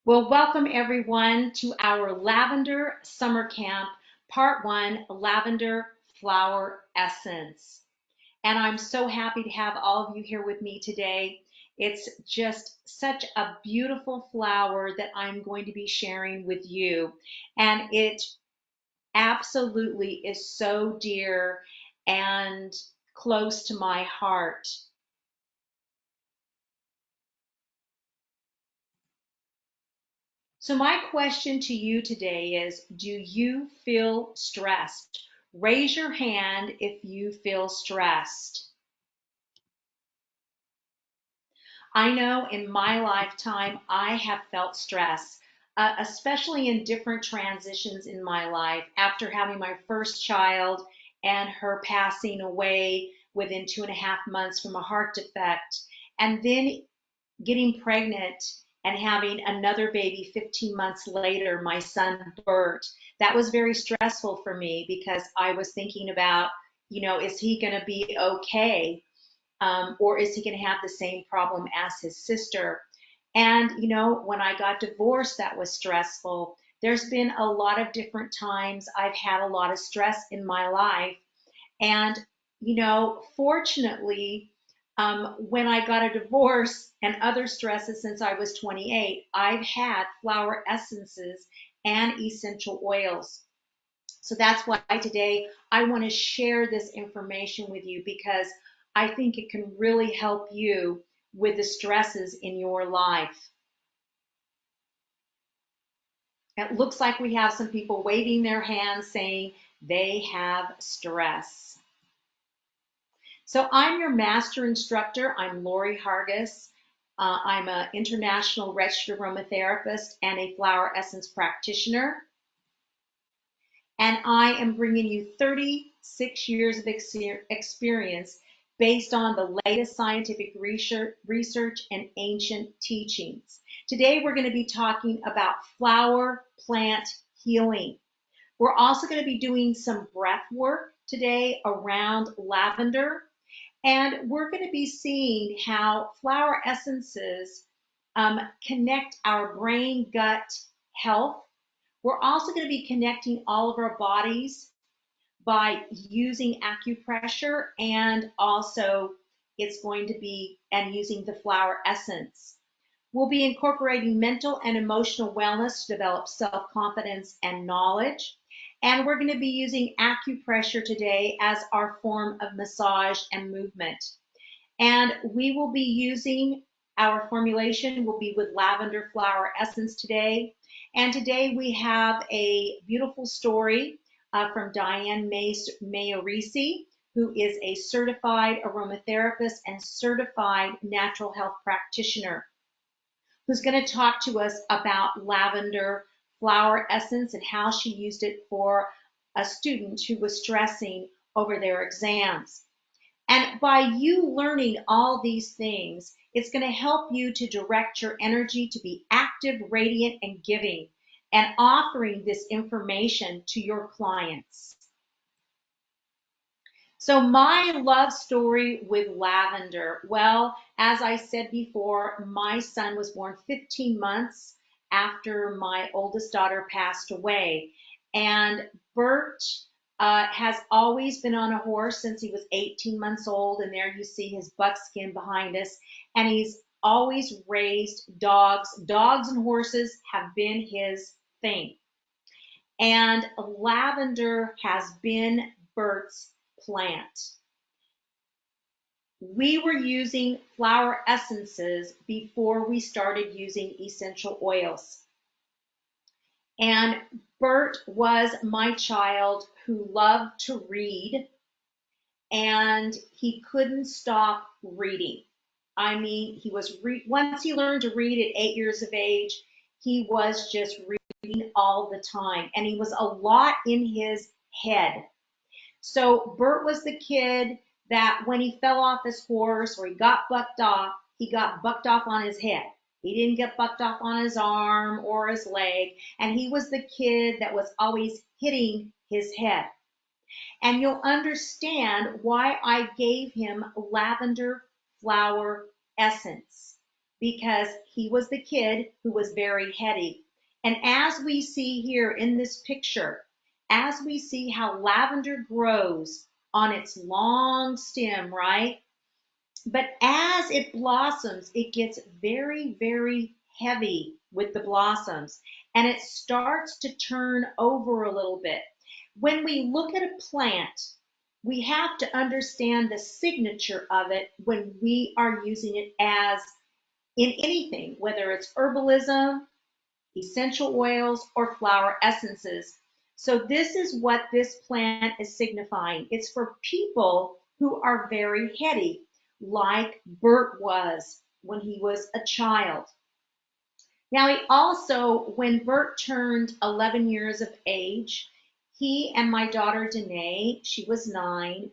Well, welcome everyone to our Lavender Summer Camp, Part 1, Lavender Flower Essence. And I'm so happy to have all of you here with me today. It's just such a beautiful flower that I'm going to be sharing with you. And it absolutely is so dear and close to my heart. So my question to you today is, do you feel stressed? Raise your hand if you feel stressed. I know in my lifetime, I have felt stress, especially in different transitions in my life. After having my first child and her passing away within 2.5 months from a heart defect, and then getting pregnant and having another baby 15 months later, my son Bert, that was very stressful for me because I was thinking about, is he going to be okay? Or is he going to have the same problem as his sister? And, when I got divorced, that was stressful. There's been a lot of different times I've had a lot of stress in my life. And, fortunately, when I got a divorce and other stresses since I was 28, I've had flower essences and essential oils. So that's why today I want to share this information with you because I think it can really help you with the stresses in your life. It looks like we have some people waving their hands saying they have stress. So I'm your master instructor. I'm Lori Hargis. I'm an international registered aromatherapist and a flower essence practitioner. And I am bringing you 36 years of experience based on the latest scientific research and ancient teachings. Today, we're going to be talking about flower plant healing. We're also going to be doing some breath work today around lavender. And we're going to be seeing how flower essences connect our brain gut health. We're also going to be connecting all of our bodies by using acupressure, and also it's going to be and using the flower essence. We'll be incorporating mental and emotional wellness to develop self-confidence and knowledge. And we're going to be using acupressure today as our form of massage and movement. And we will be using our formulation will be with lavender flower essence today. And today we have a beautiful story from Diane Mayorisi, who is a certified aromatherapist and certified natural health practitioner, who's going to talk to us about lavender flower essence and how she used it for a student who was stressing over their exams. And by you learning all these things, it's going to help you to direct your energy to be active, radiant, and giving, and offering this information to your clients. So my love story with lavender. Well, as I said before, my son was born 15 months after my oldest daughter passed away. And Bert has always been on a horse since he was 18 months old. And there you see his buckskin behind us. And he's always raised dogs. Dogs and horses have been his thing. And lavender has been Bert's plant. We were using flower essences before we started using essential oils. And Bert was my child who loved to read, and he couldn't stop reading. I mean, once he learned to read at 8 years of age, he was just reading all the time, and he was a lot in his head. So Bert was the kid that when he fell off his horse or he got bucked off on his head. He didn't get bucked off on his arm or his leg. And he was the kid that was always hitting his head. And you'll understand why I gave him lavender flower essence. because he was the kid who was very heady. And as we see here in this picture, as we see how lavender grows on its long stem, right? But as it blossoms, it gets very, very heavy with the blossoms and it starts to turn over a little bit. When we look at a plant, we have to understand the signature of it when we are using it as in anything, whether it's herbalism, essential oils, or flower essences. So this is what this plant is signifying. It's for people who are very heady, like Bert was when he was a child. Now he also, when Bert turned 11 years of age, he and my daughter Danae, she was 9,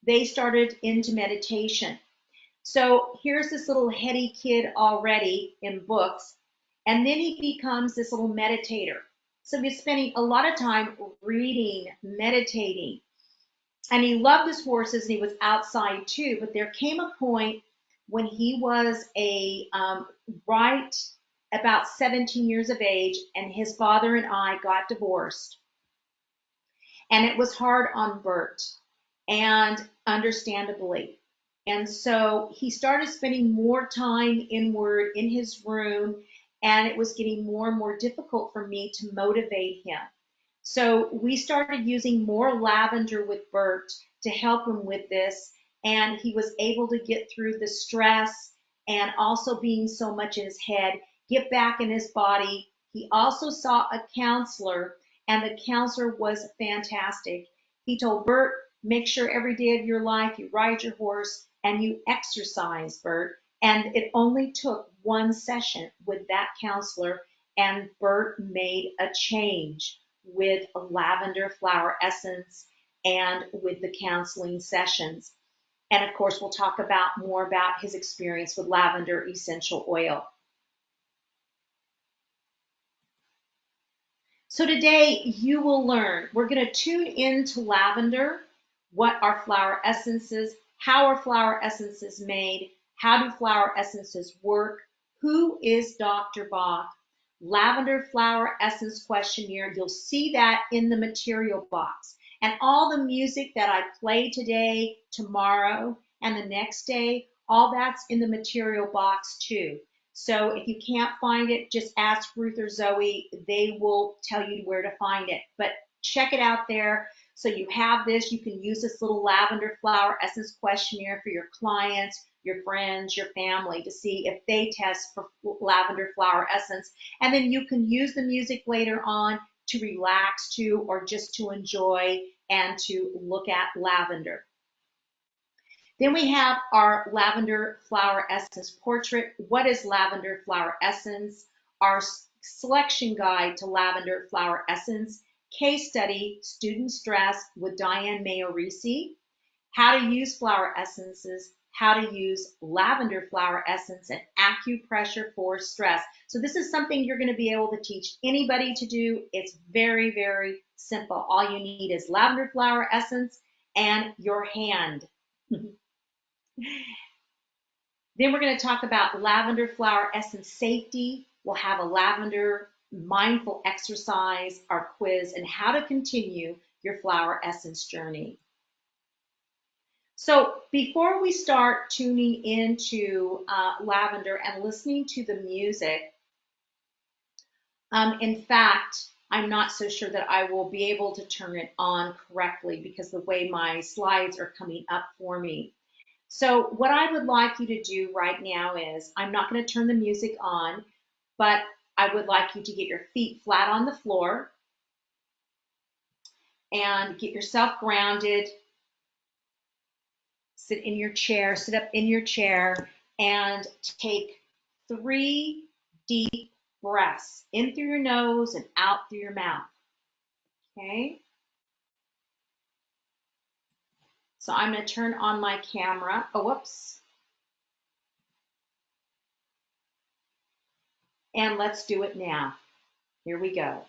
they started into meditation. So here's this little heady kid already in books, and then he becomes this little meditator. So he's spending a lot of time reading, meditating, and he loved his horses and he was outside too. But there came a point when he was right about 17 years of age, and his father and I got divorced. And it was hard on Bert, and understandably. And so he started spending more time inward in his room, and it was getting more and more difficult for me to motivate him. So we started using more lavender with Bert to help him with this, and he was able to get through the stress and also being so much in his head, get back in his body. He also saw a counselor, and the counselor was fantastic. He told Bert, make sure every day of your life you ride your horse and you exercise, Bert. And it only took one session with that counselor, and Bert made a change with a lavender flower essence and with the counseling sessions. And of course, we'll talk about more about his experience with lavender essential oil. So today you will learn, we're going to tune into lavender, what are flower essences, how are flower essences made, how do flower essences work, who is Dr. Bach, lavender flower essence questionnaire. You'll see that in the material box. And all the music that I play today, tomorrow, and the next day, all that's in the material box too. So if you can't find it, just ask Ruth or Zoe. They will tell you where to find it. But check it out there. So you have this. You can use this little lavender flower essence questionnaire for your clients, your friends, your family to see if they test for lavender flower essence. And then you can use the music later on to relax to, or just to enjoy and to look at lavender. Then we have our lavender flower essence portrait. What is lavender flower essence? Our selection guide to lavender flower essence. Case study, student stress with Diane Mayo Reese. How to use flower essences. How to use lavender flower essence and acupressure for stress. So this is something you're going to be able to teach anybody to do. It's very, very simple. All you need is lavender flower essence and your hand. Then we're going to talk about lavender flower essence safety. We'll have a lavender mindful exercise, our quiz, and how to continue your flower essence journey. So before we start tuning into lavender and listening to the music, in fact, I'm not so sure that I will be able to turn it on correctly because the way my slides are coming up for me. So what I would like you to do right now is, I'm not going to turn the music on, but I would like you to get your feet flat on the floor and get yourself grounded. Sit in your chair, sit up in your chair, and take 3 deep breaths in through your nose and out through your mouth. Okay? So I'm going to turn on my camera. Oh, whoops. And let's do it now. Here we go.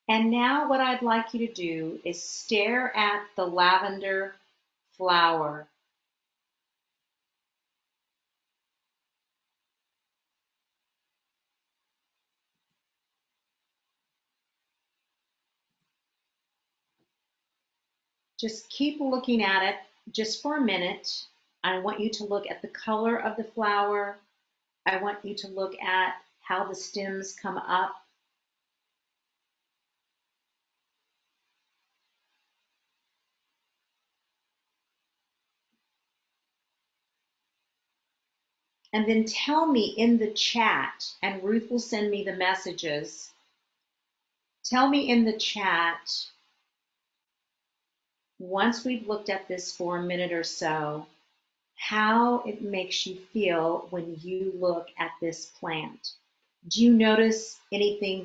And now what I'd like you to do is stare at the lavender flower. Just keep looking at it just for a minute. I want you to look at the color of the flower. I want you to look at how the stems come up. And then tell me in the chat, and Ruth will send me the messages. Tell me in the chat, once we've looked at this for a minute or so, how it makes you feel when you look at this plant. Do you notice anything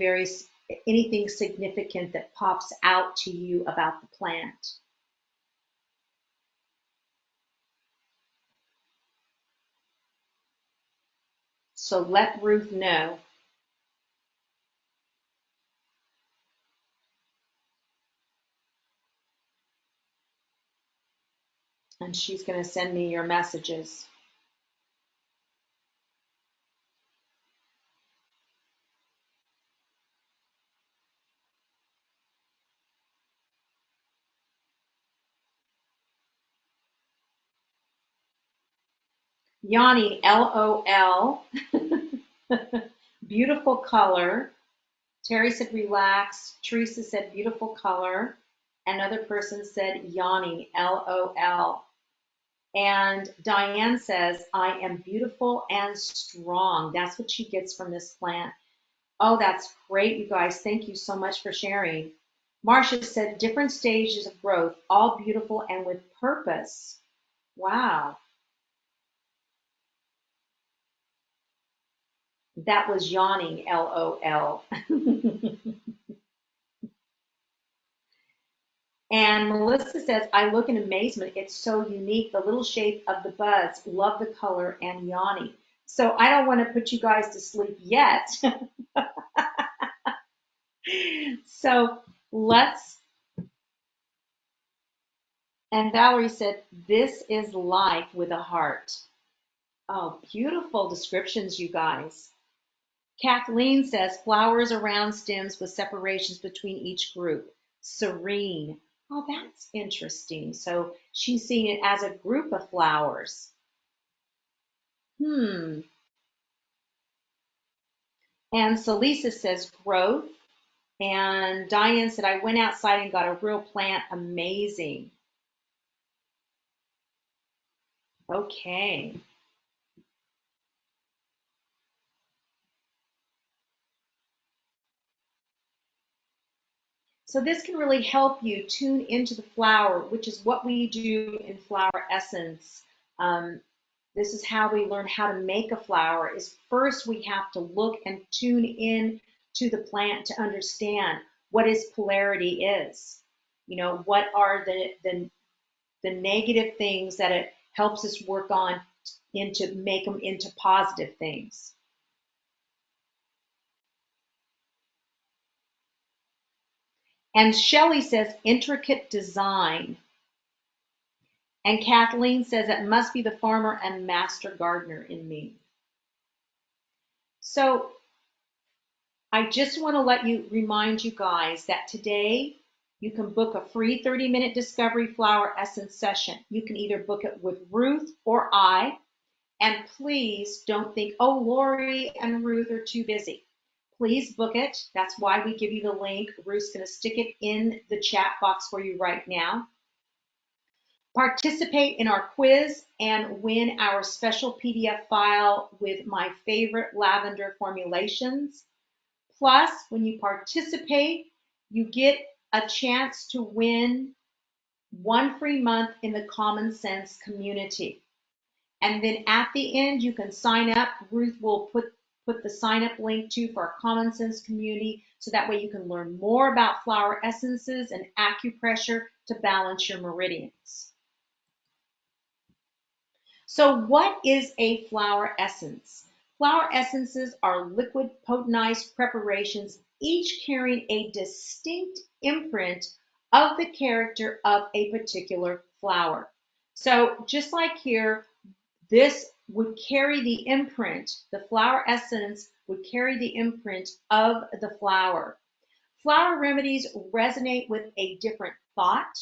significant that pops out to you about the plant? So let Ruth know. And she's going to send me your messages. Yanni, LOL. Beautiful color. Terry said relax. Teresa said beautiful color. Another person said Yanni, LOL. And Diane says, I am beautiful and strong. That's what she gets from this plant. Oh, that's great, you guys. Thank you so much for sharing. Marcia said, different stages of growth, all beautiful and with purpose. Wow. That was yawning, LOL. And Melissa says, I look in amazement. It's so unique. The little shape of the buds. Love the color and yawning. So I don't want to put you guys to sleep yet. So let's, and Valerie said, this is life with a heart. Oh, beautiful descriptions, you guys. Kathleen says, flowers around stems with separations between each group. Serene. Oh, that's interesting. So she's seeing it as a group of flowers. Hmm. And Celisa says, growth. And Diane said, I went outside and got a real plant. Amazing. Okay. So this can really help you tune into the flower, which is what we do in Flower Essence. This is how we learn how to make a flower. Is first we have to look and tune in to the plant to understand what its polarity is. You know, what are the negative things that it helps us work on into make them into positive things. And Shelley says intricate design. And Kathleen says it must be the farmer and master gardener in me. So I just want to remind you guys that today you can book a free 30-minute Discovery Flower Essence session. You can either book it with Ruth or I. And please don't think, oh, Lori and Ruth are too busy. Please book it. That's why we give you the link. Ruth's going to stick it in the chat box for you right now. Participate in our quiz and win our special PDF file with my favorite lavender formulations. Plus, when you participate, you get a chance to win one free month in the Common Sense community. And then at the end, you can sign up. Ruth will put the sign up link to for our Common Sense community, so that way you can learn more about flower essences and acupressure to balance your meridians. So what is a flower essence? Flower essences are liquid potentized preparations each carrying a distinct imprint of the character of a particular flower. So just like here, this would carry the imprint, the flower essence would carry the imprint of the flower. Flower remedies resonate with a different thought.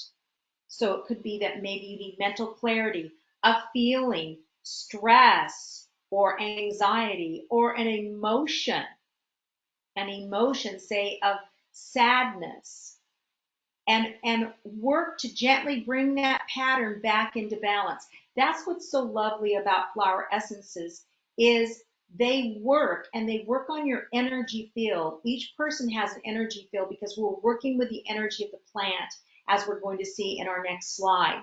So it could be that maybe you need mental clarity, a feeling, stress, or anxiety, or an emotion, say, of sadness, and work to gently bring that pattern back into balance. That's what's so lovely about flower essences is they work on your energy field. Each person has an energy field because we're working with the energy of the plant, as we're going to see in our next slide.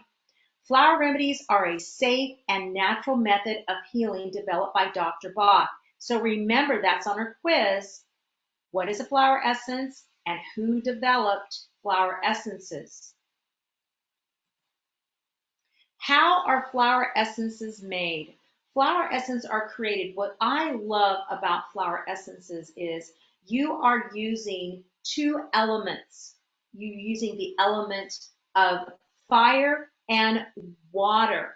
Flower remedies are a safe and natural method of healing developed by Dr. Bach. So remember, that's on our quiz. What is a flower essence and who developed flower essences? How are flower essences made? Flower essences are created. What I love about flower essences is you are using two elements. You're using the element of fire and water.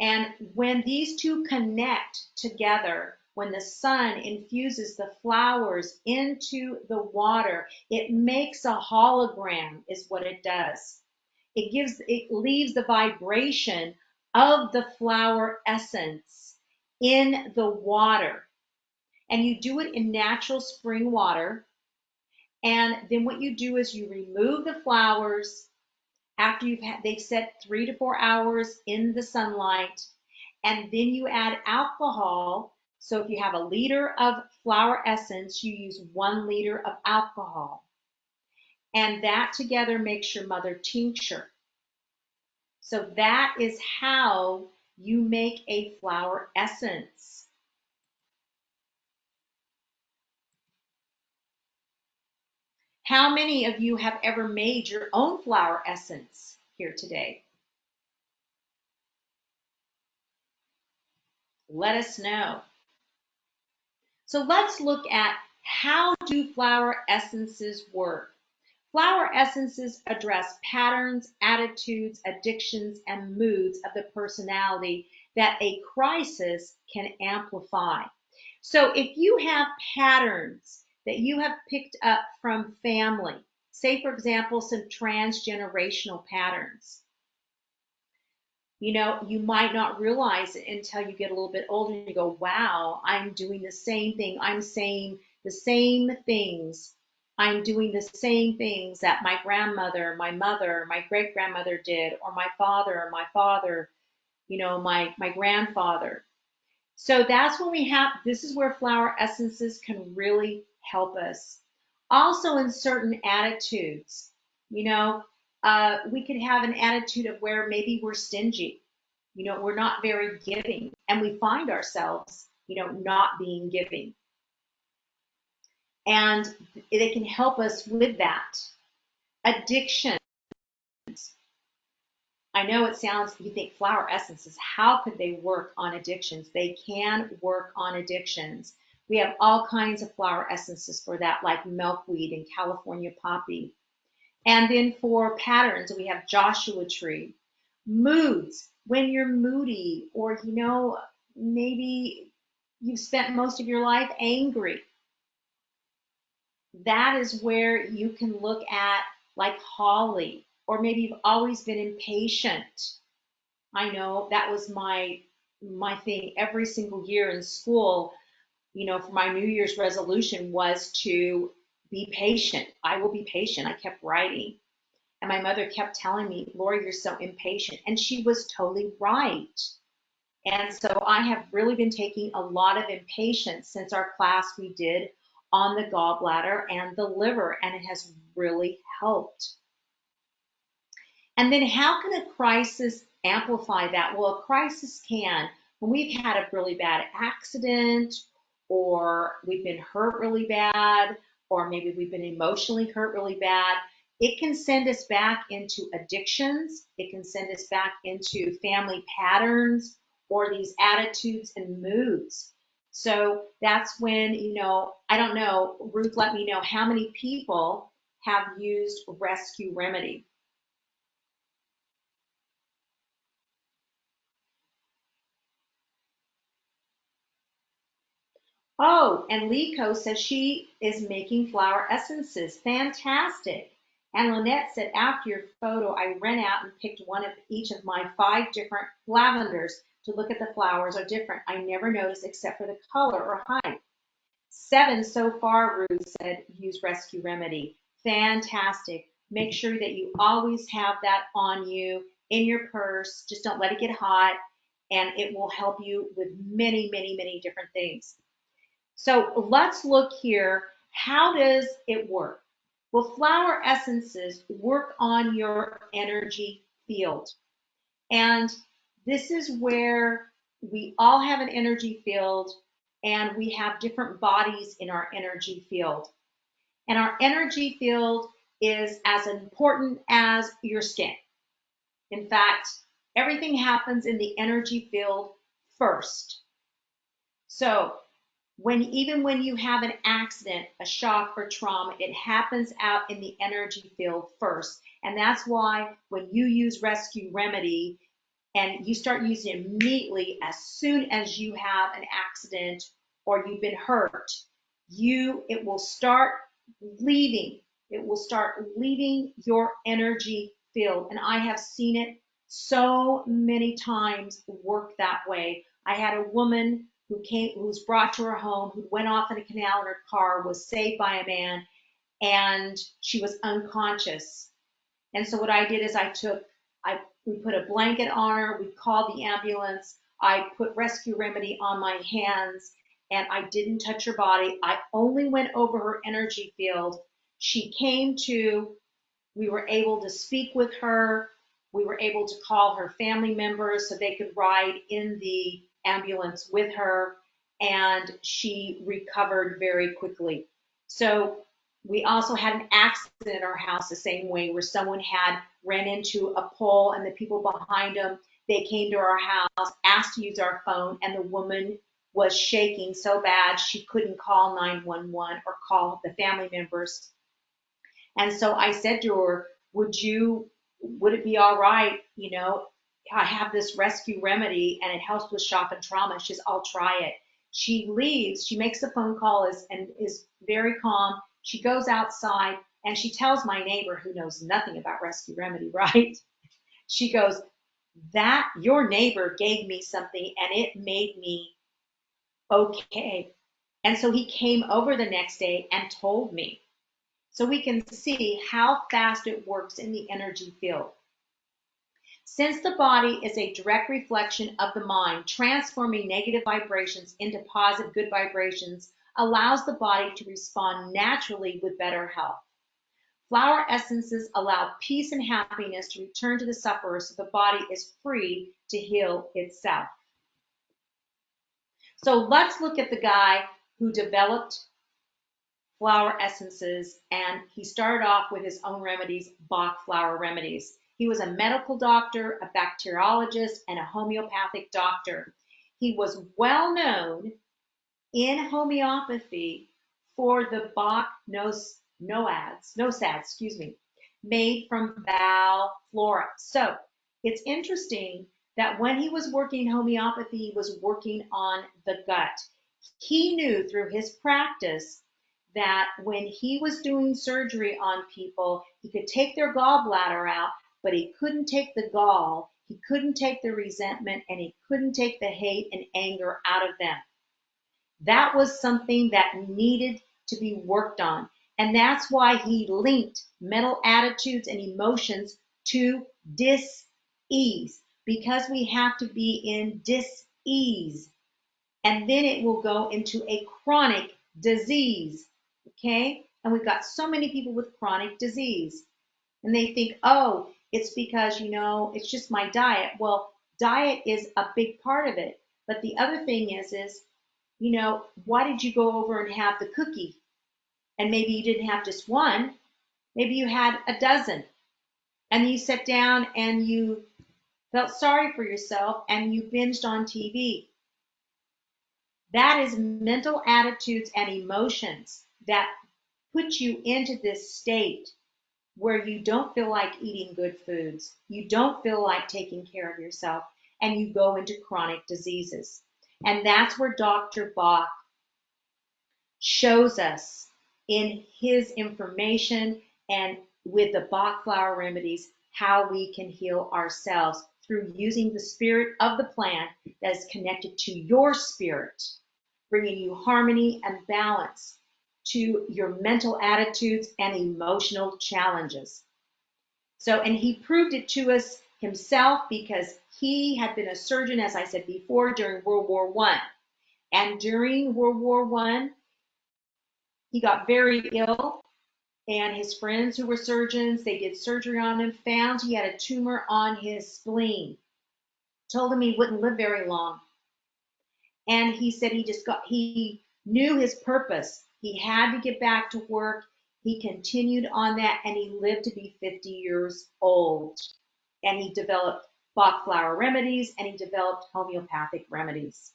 And when these two connect together, when the sun infuses the flowers into the water, it makes a hologram, is what it does. It leaves the vibration of the flower essence in the water. And you do it in natural spring water. And then what you do is you remove the flowers after they've set 3 to 4 hours in the sunlight, and then you add alcohol. So if you have a liter of flower essence, you use 1 liter of alcohol, and that together makes your mother tincture. So that is how you make a flower essence. How many of you have ever made your own flower essence here today? Let us know. So let's look at how do flower essences work. Flower essences address patterns, attitudes, addictions, and moods of the personality that a crisis can amplify. So if you have patterns that you have picked up from family, say for example, some transgenerational patterns, you might not realize it until you get a little bit older and you go, wow, I'm doing the same thing. I'm saying the same things. I'm doing the same things that my grandmother, my mother, my great grandmother did, or my father, my grandfather. So that's when this is where flower essences can really help us. Also in certain attitudes, we could have an attitude of where maybe we're stingy, we're not very giving, and we find ourselves, not being giving. And they can help us with that. Addiction. I know it sounds, you think flower essences, how could they work on addictions? They can work on addictions. We have all kinds of flower essences for that, like milkweed and California poppy. And then for patterns, we have Joshua tree. Moods, when you're moody, or maybe you've spent most of your life angry. That is where you can look at like holly, or maybe you've always been impatient. I know that was my thing every single year in school, for my New Year's resolution was to be patient. I will be patient. I kept writing. And my mother kept telling me, Lori, you're so impatient. And she was totally right. And so I have really been taking a lot of impatience since our class we did on the gallbladder and the liver, and it has really helped. And then how can a crisis amplify that? Well, a crisis can, when we've had a really bad accident, or we've been hurt really bad, or maybe we've been emotionally hurt really bad, it can send us back into addictions. It can send us back into family patterns or these attitudes and moods. So that's when, I don't know, Ruth, let me know how many people have used Rescue Remedy. Oh, and Liko says she is making flower essences. Fantastic. And Lynette said, after your photo, I ran out and picked one of each of my 5 different lavenders to look at the flowers are different. I never noticed except for the color or height. 7 so far, Ruth said, use Rescue Remedy. Fantastic. Make sure that you always have that on you in your purse. Just don't let it get hot, and it will help you with many, many, many different things. So let's look here. How does it work? Well, flower essences work on your energy field. And this is where we all have an energy field and we have different bodies in our energy field. And our energy field is as important as your skin. In fact, everything happens in the energy field first. So even when you have an accident, a shock or trauma, it happens out in the energy field first. And that's why when you use Rescue Remedy and you start using it immediately as soon as you have an accident or you've been hurt, it will start leaving. It will start leaving your energy field. And I have seen it so many times work that way. I had a woman who was brought to her home, who went off in a canal in her car, was saved by a man, and she was unconscious. And so what I did is we put a blanket on her, we called the ambulance, I put Rescue Remedy on my hands, and I didn't touch her body. I only went over her energy field. She came to, we were able to speak with her. We were able to call her family members so they could ride in the ambulance with her, and she recovered very quickly. So we also had an accident in our house the same way, where someone had ran into a pole and the people behind them, they came to our house, asked to use our phone, and the woman was shaking so bad she couldn't call 911 or call the family members. And so I said to her, would it be all right? I have this Rescue Remedy and it helps with shock and trauma. She says, I'll try it. She leaves, she makes a phone call and is very calm. She goes outside and she tells my neighbor, who knows nothing about Rescue Remedy, right? She goes, that your neighbor gave me something and it made me okay. And so he came over the next day and told me. So we can see how fast it works in the energy field. Since the body is a direct reflection of the mind, transforming negative vibrations into positive, good vibrations allows the body to respond naturally with better health. Flower essences allow peace and happiness to return to the sufferer so the body is free to heal itself. So let's look at the guy who developed flower essences, and he started off with his own remedies, Bach flower remedies. He was a medical doctor, a bacteriologist, and a homeopathic doctor. He was well known in homeopathy for the Bach nosads, made from Val flora. So it's interesting that when he was working in homeopathy, he was working on the gut. He knew through his practice that when he was doing surgery on people, he could take their gallbladder out, but he couldn't take the gall, he couldn't take the resentment, and he couldn't take the hate and anger out of them. That was something that needed to be worked on. And that's why he linked mental attitudes and emotions to dis-ease, because we have to be in dis-ease. And then it will go into a chronic disease. Okay? And we've got so many people with chronic disease. And they think, oh, it's because, it's just my diet. Well, diet is a big part of it. But the other thing is, why did you go over and have the cookie? And maybe you didn't have just one. Maybe you had a dozen. And you sat down and you felt sorry for yourself and you binged on TV. That is mental attitudes and emotions that put you into this state where you don't feel like eating good foods, you don't feel like taking care of yourself, and you go into chronic diseases. And that's where Dr. Bach shows us in his information and with the Bach flower remedies how we can heal ourselves through using the spirit of the plant that is connected to your spirit, bringing you harmony and balance to your mental attitudes and emotional challenges. So, and he proved it to us himself because he had been a surgeon, as I said before, during World War I. And during World War I, he got very ill, and his friends who were surgeons, they did surgery on him, found he had a tumor on his spleen, told him he wouldn't live very long. And he said he knew his purpose. He had to get back to work. He continued on that, and he lived to be 50 years old. And he developed Bach flower remedies, and he developed homeopathic remedies.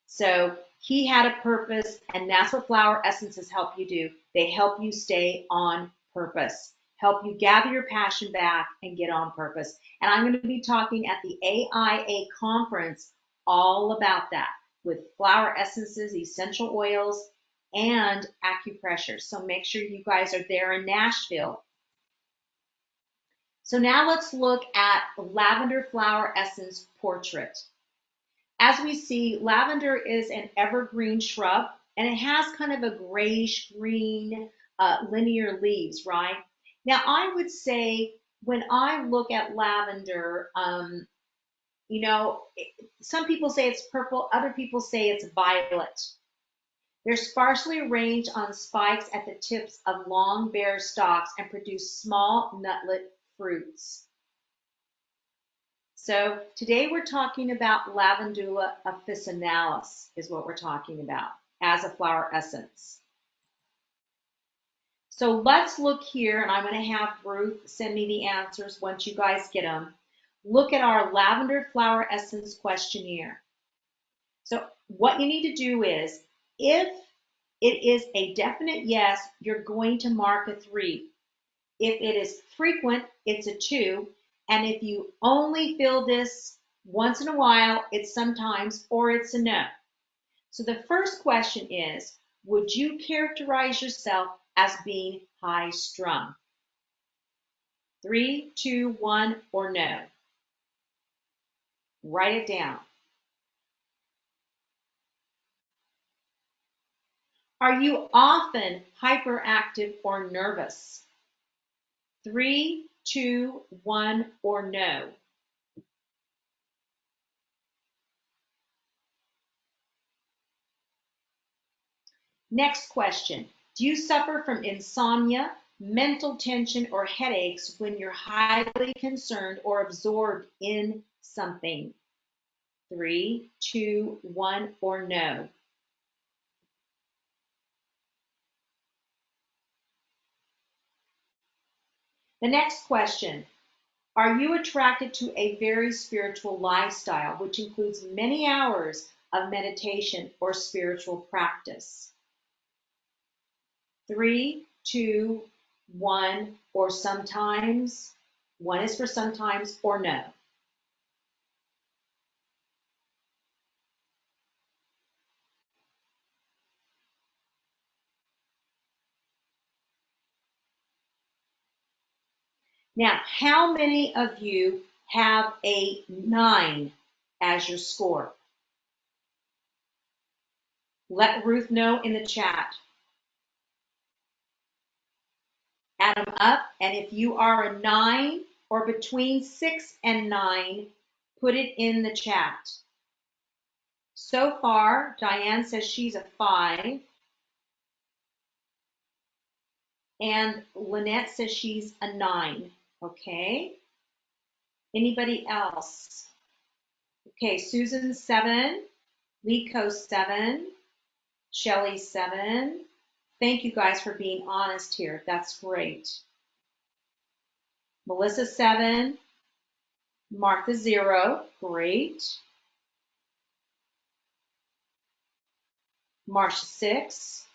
So he had a purpose, and that's what flower essences help you do. They help you stay on purpose, help you gather your passion back and get on purpose. And I'm going to be talking at the AIA conference all about that with flower essences, essential oils, and acupressure. So make sure you guys are there in Nashville. So now let's look at lavender flower essence portrait. As we see, lavender is an evergreen shrub, and it has kind of a grayish green linear leaves, right? Now, I would say when I look at lavender, you know, some people say it's purple, other people say it's violet. They're sparsely arranged on spikes at the tips of long bare stalks and produce small nutlet fruits. So today we're talking about Lavandula officinalis is what we're talking about as a flower essence. So let's look here, and I'm going to have Ruth send me the answers once you guys get them. Look at our lavender flower essence questionnaire. So what you need to do is, if it is a definite yes, you're going to mark a 3. If it is frequent, it's a 2. And if you only fill this once in a while, it's sometimes, or it's a no. So the first question is, would you characterize yourself as being high strung? 3, 2, 1, or no? Write it down. Are you often hyperactive or nervous? 3, 2, 1, or no? Next question. Do you suffer from insomnia, mental tension, or headaches when you're highly concerned or absorbed in something? 3, 2, 1, or no? The next question. Are you attracted to a very spiritual lifestyle, which includes many hours of meditation or spiritual practice? 3, 2, 1, or sometimes. 1 is for sometimes or no. Now, how many of you have a 9 as your score? Let Ruth know in the chat. Add them up, and if you are a 9 or between 6 and 9, put it in the chat. So far, Diane says she's a 5, and Lynette says she's a 9. Okay. Anybody else? Okay, Susan 7, Liko 7, Shelly 7. Thank you guys for being honest here. That's great. Melissa 7, Martha 0. Great. Marcia 6,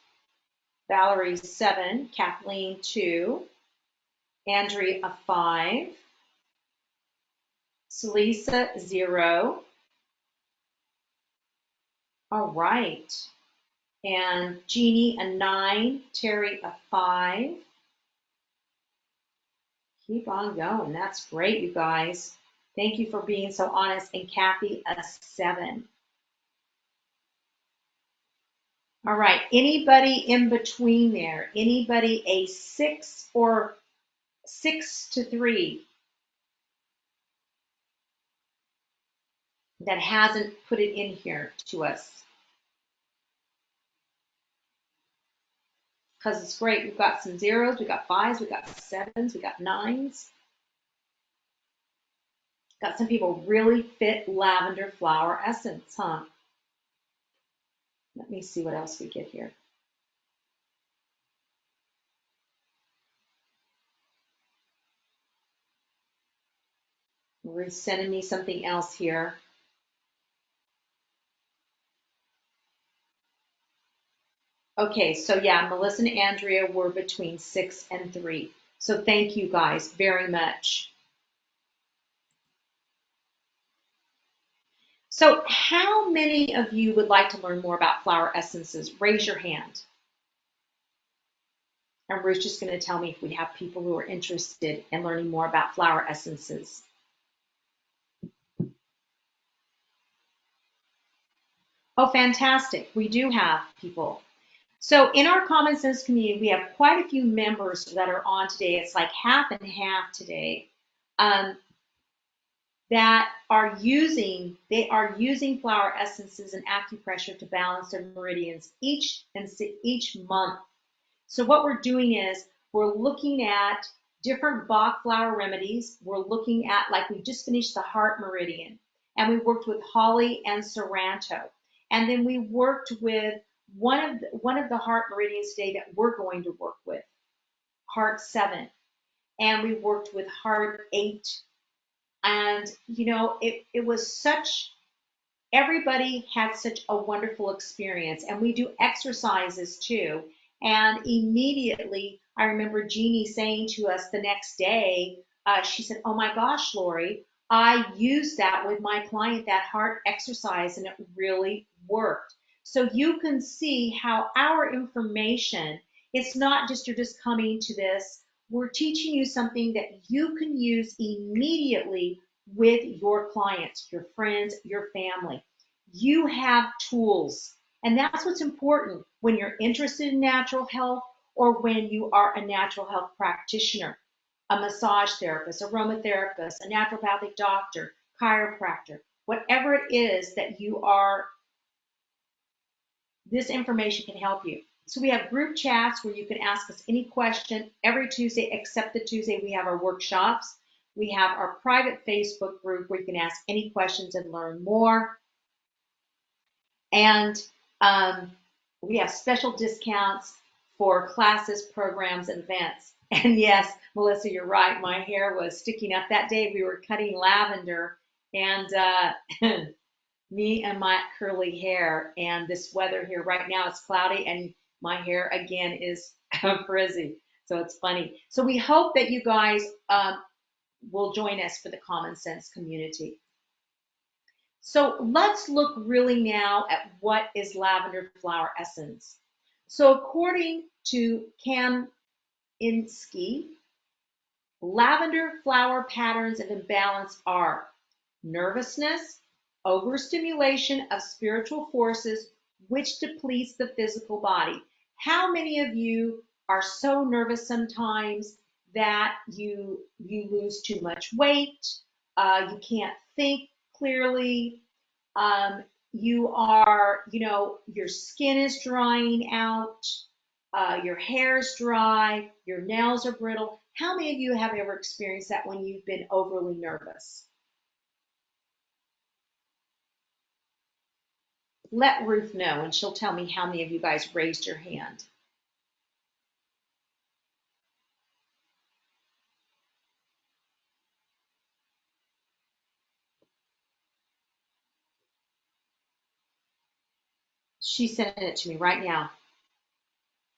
Valerie 7, Kathleen 2, Andrea 5, Celisa 0. All right. And Jeannie a 9, Terry a 5. Keep on going. That's great, you guys. Thank you for being so honest. And Kathy a 7. All right. Anybody in between there? Anybody a 6 or 6 to 3 that hasn't put it in here to us? Because it's great. We've got some 0s, we've got 5s, we've got 7s, we've got 9s. Got some people really fit lavender flower essence, huh? Let me see what else we get here. We're sending me something else here. Okay, so yeah, Melissa and Andrea were between 6 and 3. So thank you guys very much. So how many of you would like to learn more about flower essences? Raise your hand. And Ruth's just going to tell me if we have people who are interested in learning more about flower essences. Oh, fantastic. We do have people. So in our Common Sense community, we have quite a few members that are on today. It's like half and half today. That are using flower essences and acupressure to balance their meridians each month. So what we're doing is we're looking at different Bach flower remedies. We're looking at, like we just finished the heart meridian, and we worked with holly and Sorrento. And then we worked with one of the heart meridians today that we're going to work with, heart 7. And we worked with heart 8. And, you know, it was such, everybody had such a wonderful experience. And we do exercises too. And immediately, I remember Jeannie saying to us the next day, she said, oh my gosh, Lori, I used that with my client, that heart exercise, and it really worked. So you can see how our information, it's not just you're just coming to this. We're teaching you something that you can use immediately with your clients, your friends, your family. You have tools. And that's what's important when you're interested in natural health or when you are a natural health practitioner, a massage therapist, aromatherapist, a naturopathic doctor, chiropractor, whatever it is that you are, this information can help you. So we have group chats where you can ask us any question every Tuesday, except the Tuesday we have our workshops. We have our private Facebook group where you can ask any questions and learn more. And we have special discounts for classes, programs, and events. And yes, Melissa, you're right. My hair was sticking up that day. We were cutting lavender, and me and my curly hair, and this weather here right now is cloudy, and my hair again is frizzy. So it's funny. So we hope that you guys will join us for the Common Sense community. So let's look really now at what is lavender flower essence. So according to Kaminsky, lavender flower patterns of imbalance are nervousness, overstimulation of spiritual forces, which depletes the physical body. How many of you are so nervous sometimes that you lose too much weight, you can't think clearly, you are, your skin is drying out, your hair is dry, your nails are brittle. How many of you have ever experienced that when you've been overly nervous? Let Ruth know, and she'll tell me how many of you guys raised your hand. She's sending it to me right now.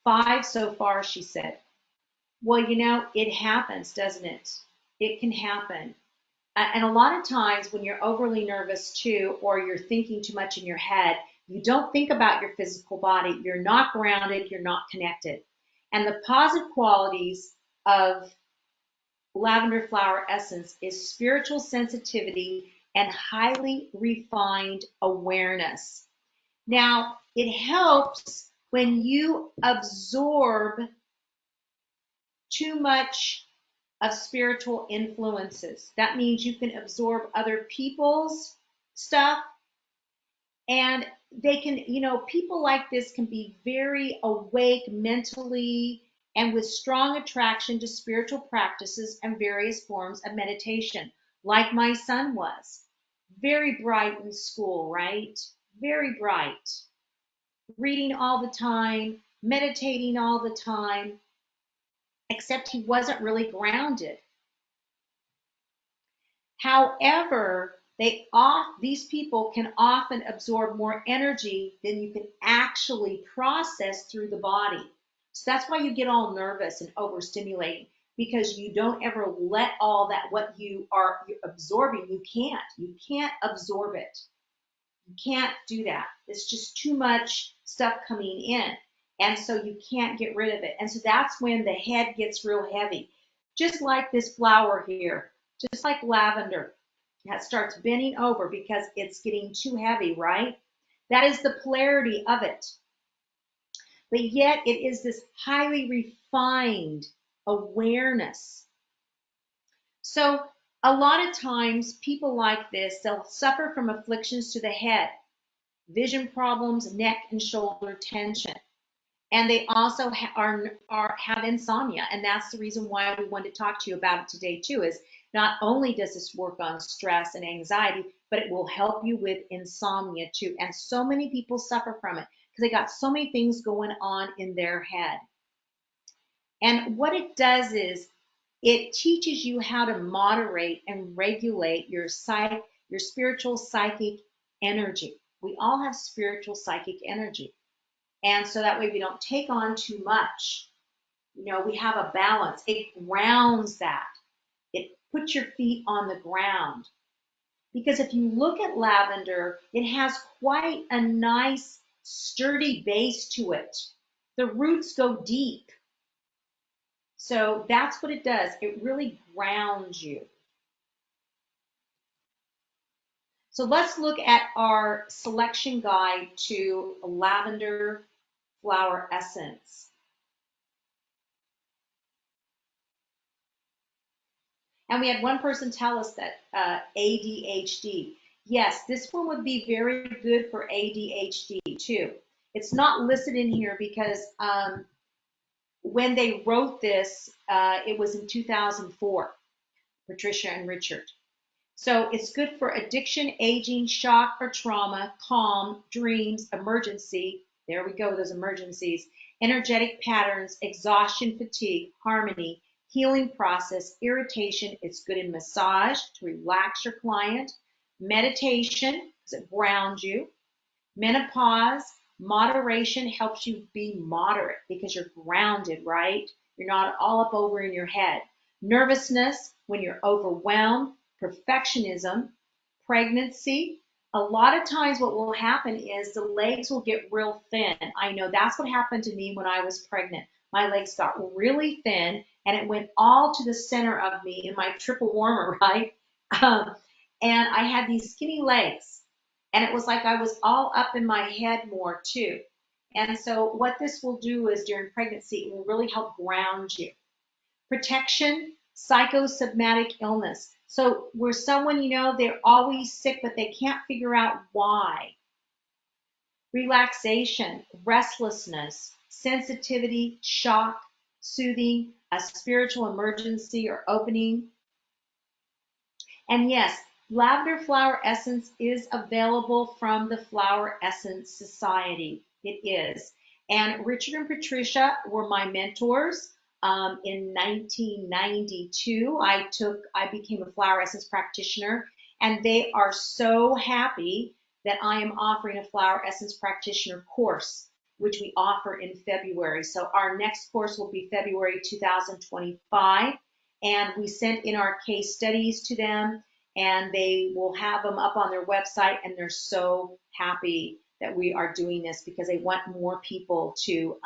5 so far, she said. Well, it happens, doesn't it? It can happen. And a lot of times when you're overly nervous too, or you're thinking too much in your head, you don't think about your physical body. You're not grounded, you're not connected. And the positive qualities of lavender flower essence is spiritual sensitivity and highly refined awareness. Now, it helps when you absorb too much of spiritual influences. That means you can absorb other people's stuff, and they can, people like this can be very awake mentally and with strong attraction to spiritual practices and various forms of meditation, like my son was. Very bright in school, right? Very bright. Reading all the time, meditating all the time, except he wasn't really grounded. However, these people can often absorb more energy than you can actually process through the body. So that's why you get all nervous and overstimulating, because you don't ever let all that what you're absorbing, you can't absorb it. You can't do that. It's just too much stuff coming in. And so you can't get rid of it. And so that's when the head gets real heavy. Just like this flower here, just like lavender, that starts bending over because it's getting too heavy, right? That is the polarity of it. But yet it is this highly refined awareness. So a lot of times people like this, they'll suffer from afflictions to the head, vision problems, neck and shoulder tension. And they also have insomnia. And that's the reason why we wanted to talk to you about it today too, is not only does this work on stress and anxiety, but it will help you with insomnia too. And so many people suffer from it because they got so many things going on in their head. And what it does is it teaches you how to moderate and regulate your spiritual psychic energy. We all have spiritual psychic energy. And so that way we don't take on too much. We have a balance. It grounds that. It puts your feet on the ground. Because if you look at lavender, it has quite a nice, sturdy base to it. The roots go deep. So that's what it does. It really grounds you. So let's look at our selection guide to lavender flower essence. And we had one person tell us that ADHD. Yes, this one would be very good for ADHD too. It's not listed in here because when they wrote this, it was in 2004, Patricia and Richard. So it's good for addiction, aging, shock or trauma, calm, dreams, emergency. There we go, those emergencies. Energetic patterns, exhaustion, fatigue, harmony, healing process, irritation. It's good in massage to relax your client. Meditation, because it grounds you. Menopause, moderation helps you be moderate because you're grounded, right? You're not all up over in your head. Nervousness, when you're overwhelmed. Perfectionism, pregnancy. A lot of times what will happen is the legs will get real thin. I know that's what happened to me when I was pregnant. My legs got really thin and it went all to the center of me in my triple warmer, right? And I had these skinny legs and it was like I was all up in my head more too. And so what this will do is during pregnancy, it will really help ground you. Protection, psychosomatic illness. So where someone, they're always sick, but they can't figure out why. Relaxation, restlessness, sensitivity, shock, soothing, a spiritual emergency or opening. And yes, lavender flower essence is available from the Flower Essence Society. It is. And Richard and Patricia were my mentors. In 1992, I became a flower essence practitioner, and they are so happy that I am offering a flower essence practitioner course, which we offer in February. So our next course will be February 2025. And we sent in our case studies to them, and they will have them up on their website. And they're so happy that we are doing this because they want more people to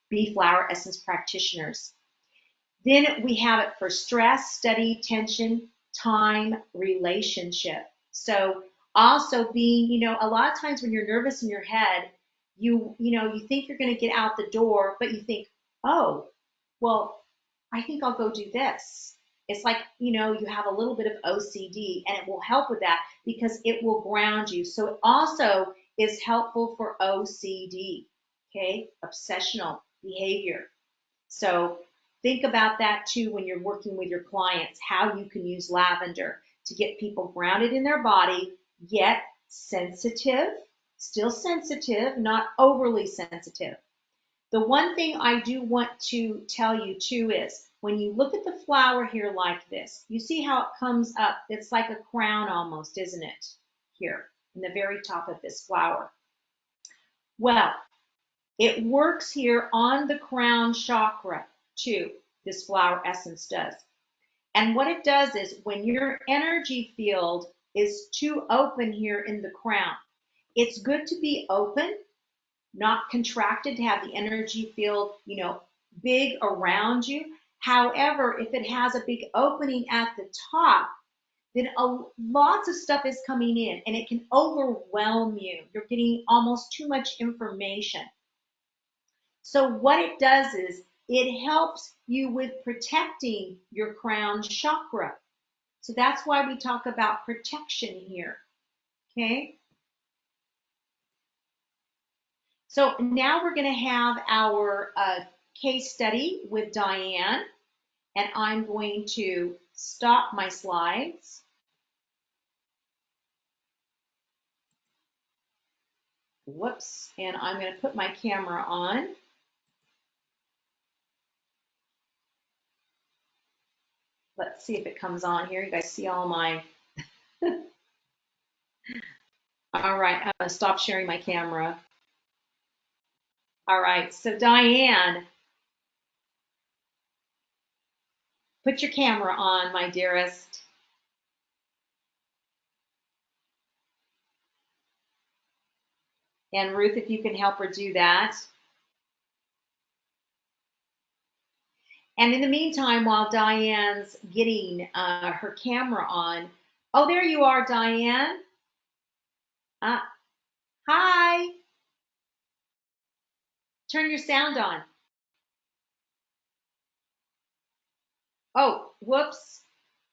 be flower essence practitioners. Then we have it for stress, study, tension, time, relationship. So also being, a lot of times when you're nervous in your head, you think you're going to get out the door, but you think, oh, well, I think I'll go do this. It's like, you have a little bit of OCD, and it will help with that because it will ground you. So it also is helpful for OCD, okay, obsessional behavior. So think about that too when you're working with your clients, how you can use lavender to get people grounded in their body, yet sensitive, still sensitive, not overly sensitive. The one thing I do want to tell you too is when you look at the flower here like this, you see how it comes up. It's like a crown almost, isn't it? Here in the very top of this flower. Well, it works here on the crown chakra too, this flower essence does. And what it does is when your energy field is too open here in the crown, it's good to be open, not contracted, to have the energy field, big around you. However, if it has a big opening at the top, then lots of stuff is coming in and it can overwhelm you. You're getting almost too much information. So what it does is it helps you with protecting your crown chakra. So that's why we talk about protection here, okay? So now we're going to have our case study with Diane, and I'm going to stop my slides. Whoops, and I'm going to put my camera on. Let's see if it comes on here. You guys see all my... All right, I'm going to stop sharing my camera. All right, so Diane, put your camera on, my dearest. And Ruth, if you can help her do that. And in the meantime, while Diane's getting her camera on, oh, there you are, Diane. Hi. Turn your sound on. Oh, whoops.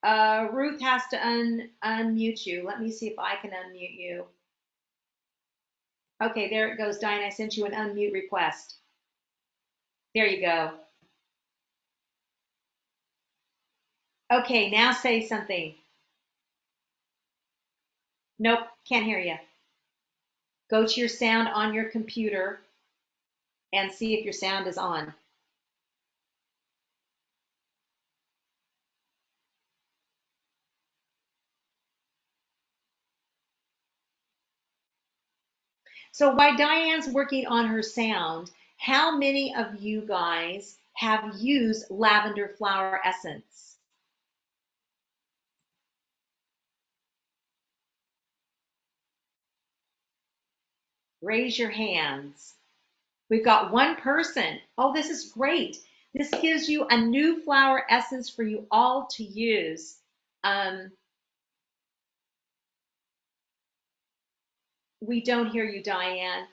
Ruth has to unmute you. Let me see if I can unmute you. Okay, there it goes, Diane. I sent you an unmute request. There you go. Okay, now say something. Nope, can't hear you. Go to your sound on your computer and see if your sound is on. So while Diane's working on her sound, how many of you guys have used lavender flower essence? Raise your hands. We've got one person. Oh, this is great. This gives you a new flower essence for you all to use. We don't hear you, Diane.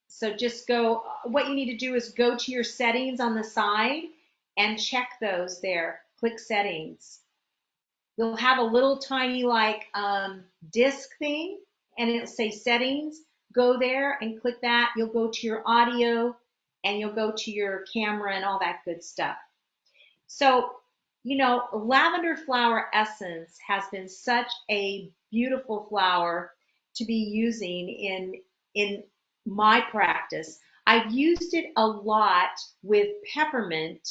So just go, what you need to do is go to your settings on the side and check those there. Click settings. You'll have a little tiny like disc thing, and it'll say settings. Go there and click that. You'll go to your audio and you'll go to your camera and all that good stuff. So, lavender flower essence has been such a beautiful flower to be using in my practice. I've used it a lot with peppermint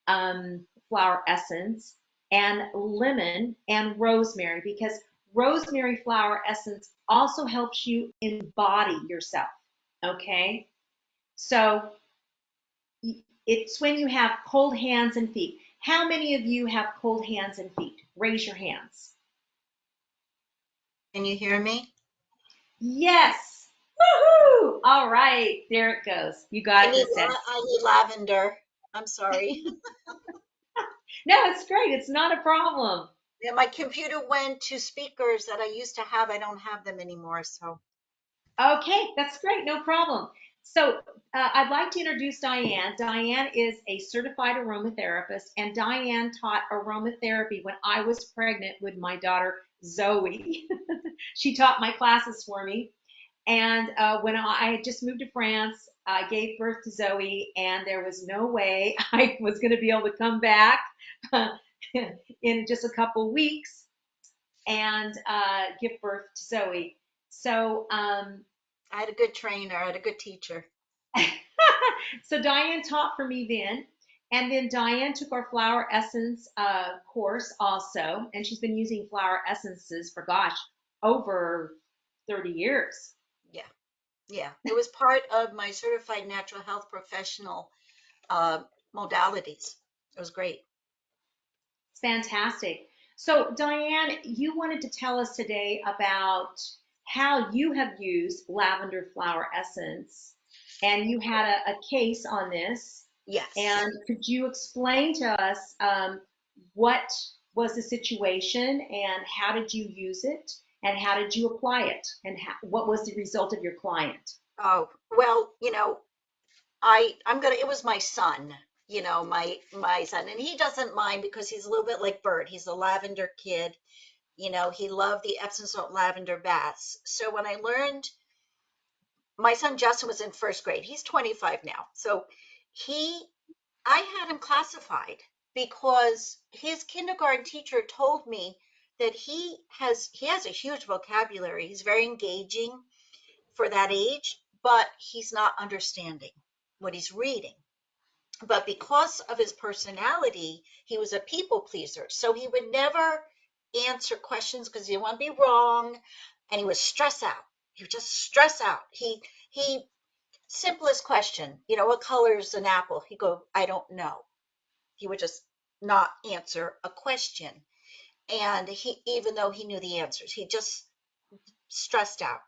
flower essence, and lemon and rosemary, because rosemary flower essence also helps you embody yourself. Okay? So it's when you have cold hands and feet. How many of you have cold hands and feet? Raise your hands. Can you hear me? Yes. Woohoo! All right, there it goes. You got it, Miss Ed. I need lavender. I'm sorry. No, it's great. It's not a problem. Yeah, my computer went to speakers that I used to have. I don't have them anymore. So, Okay, that's great. No problem. So I'd like to introduce Diane. Diane is a certified aromatherapist, and Diane taught aromatherapy when I was pregnant with my daughter Zoe. She taught my classes for me. And when I had just moved to France, I gave birth to Zoe, and there was no way I was going to be able to come back in just a couple weeks and give birth to Zoe. So, I had a good trainer, I had a good teacher. so Diane taught for me then, and then Diane took our flower essence course also, and she's been using flower essences for gosh over 30 years. Yeah, yeah. It was part of my certified natural health professional uh, modalities. It was great. It's fantastic. So, Diane, you wanted to tell us today about how you have used lavender flower essence, and you had a case on this. Yes. And could you explain to us what was the situation and how did you use it and how did you apply it and what was the result of your client? Oh, well, I'm gonna, it was my son, my son, and he doesn't mind because he's a little bit like Bert. He's a lavender kid. He loved the Epsom salt lavender baths. So when I learned, my son Justin was in first grade. He's 25 now. So he, I had him classified because his kindergarten teacher told me that he has a huge vocabulary. He's very engaging for that age, but he's not understanding what he's reading. But because of his personality, he was a people pleaser. So he would never answer questions because he didn't want to be wrong, and he would stress out. He would just stress out. He simplest question, what color is an apple? He'd go, I don't know. He would just not answer a question. And he, even though he knew the answers, he just stressed out.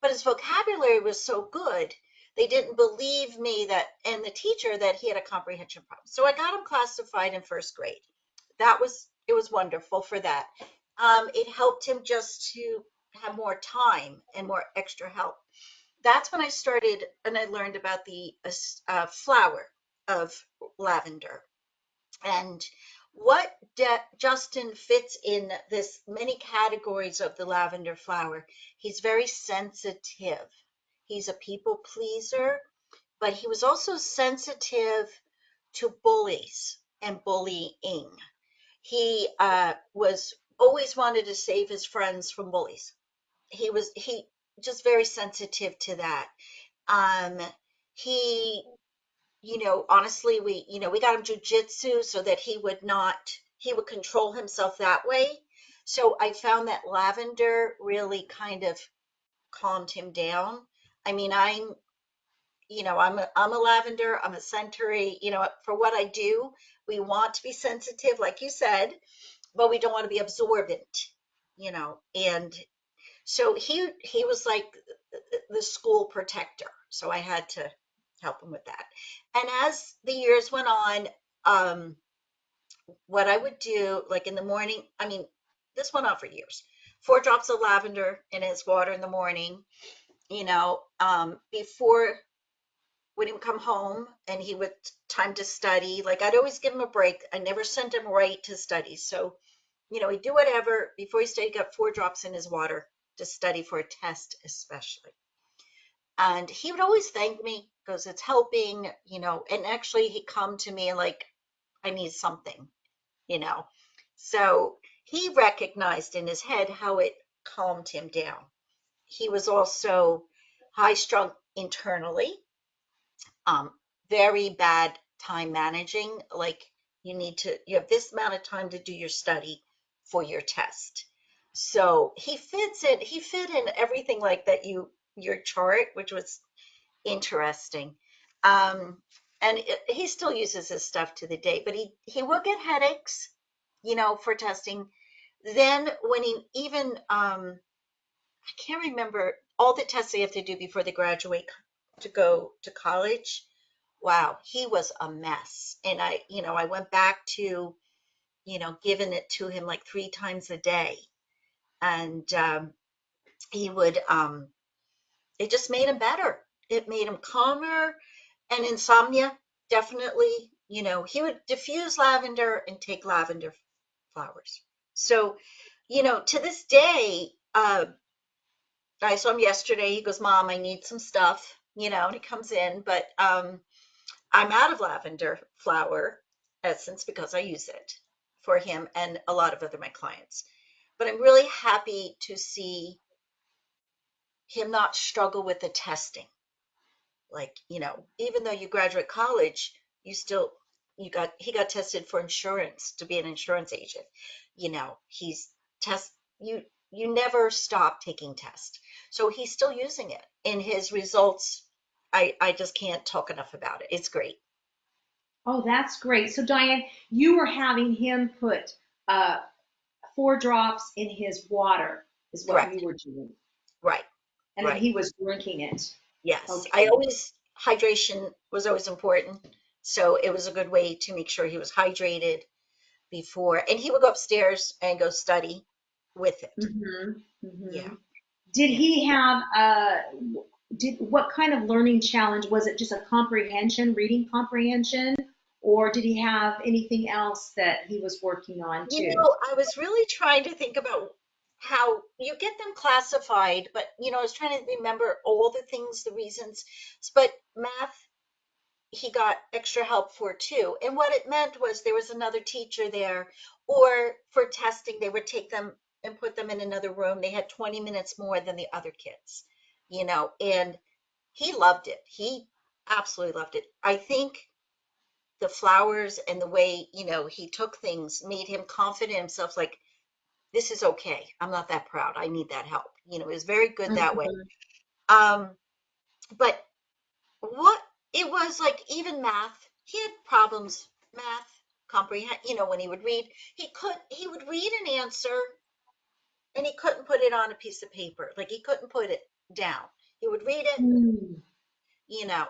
But his vocabulary was so good, they didn't believe me that, and the teacher, that he had a comprehension problem. So I got him classified in first grade. It was wonderful for that. It helped him just to have more time and more extra help. That's when I started and I learned about the flower of lavender and what Justin fits in this many categories of the lavender flower. He's very sensitive. He's a people pleaser, but he was also sensitive to bullies and bullying. He was always wanted to save his friends from bullies. He just very sensitive to that. Um, he honestly, we got him jujitsu so that he would control himself that way. So I found that lavender really kind of calmed him down. I mean, I'm a lavender, I'm a century, for what I do, we want to be sensitive, like you said, but we don't want to be absorbent, and so he was like the school protector. So I had to help him with that. And as the years went on, what I would do, like in the morning, I mean, this went on for years. 4 drops of lavender in his water in the morning, before when he would come home and he would time to study. Like I'd always give him a break. I never sent him right to study. So, he'd do whatever before he studied, got 4 drops in his water to study for a test, especially. And he would always thank me because it's helping, and actually he'd come to me and like, I need something, you know. So he recognized in his head how it calmed him down. He was also high strung internally, um, very bad time managing. Like you have this amount of time to do your study for your test. So he fit in everything like that, your chart, which was interesting. Um, and he still uses his stuff to the day, but he will get headaches, for testing. Then when he even, I can't remember all the tests they have to do before they graduate to go to college. Wow, he was a mess. And I went back to, giving it to him like 3 times a day. And he would, it just made him better. It made him calmer. And insomnia, definitely, he would diffuse lavender and take lavender flowers. So, to this day, I saw him yesterday. He goes, Mom, I need some stuff, and he comes in, but I'm out of lavender flower essence because I use it for him and a lot of other my clients. But I'm really happy to see him not struggle with the testing. Like, even though you graduate college, you still he got tested for insurance to be an insurance agent. He's test you never stop taking tests. So he's still using it. And his results, I just can't talk enough about it. It's great. Oh, that's great. So Diane, you were having him put 4 drops in his water is what you Correct. were doing. Right. And then Right. he was drinking it. Yes. I Okay. always hydration was always important. So it was a good way to make sure he was hydrated before, and he would go upstairs and go study with it. hmm Yeah. hmm Did Yeah. he have what kind of learning challenge was it? Just a comprehension, reading comprehension, or did he have anything else that he was working on too? I was really trying to think about how you get them classified, but I was trying to remember all the things, the reasons. But math, he got extra help for too. And what it meant was there was another teacher there, or for testing, they would take them and put them in another room. They had 20 minutes more than the other kids, and he loved it. He absolutely loved it. I think the flowers and the way, he took things made him confident in himself, like, this is okay. I'm not that proud. I need that help. It was very good that way. Mhm. Um, but what it was like, even math, he had problems, math, comprehend, when he would read, he would read an answer and he couldn't put it on a piece of paper. Like he couldn't put it down. He would read it, Hmm. you know,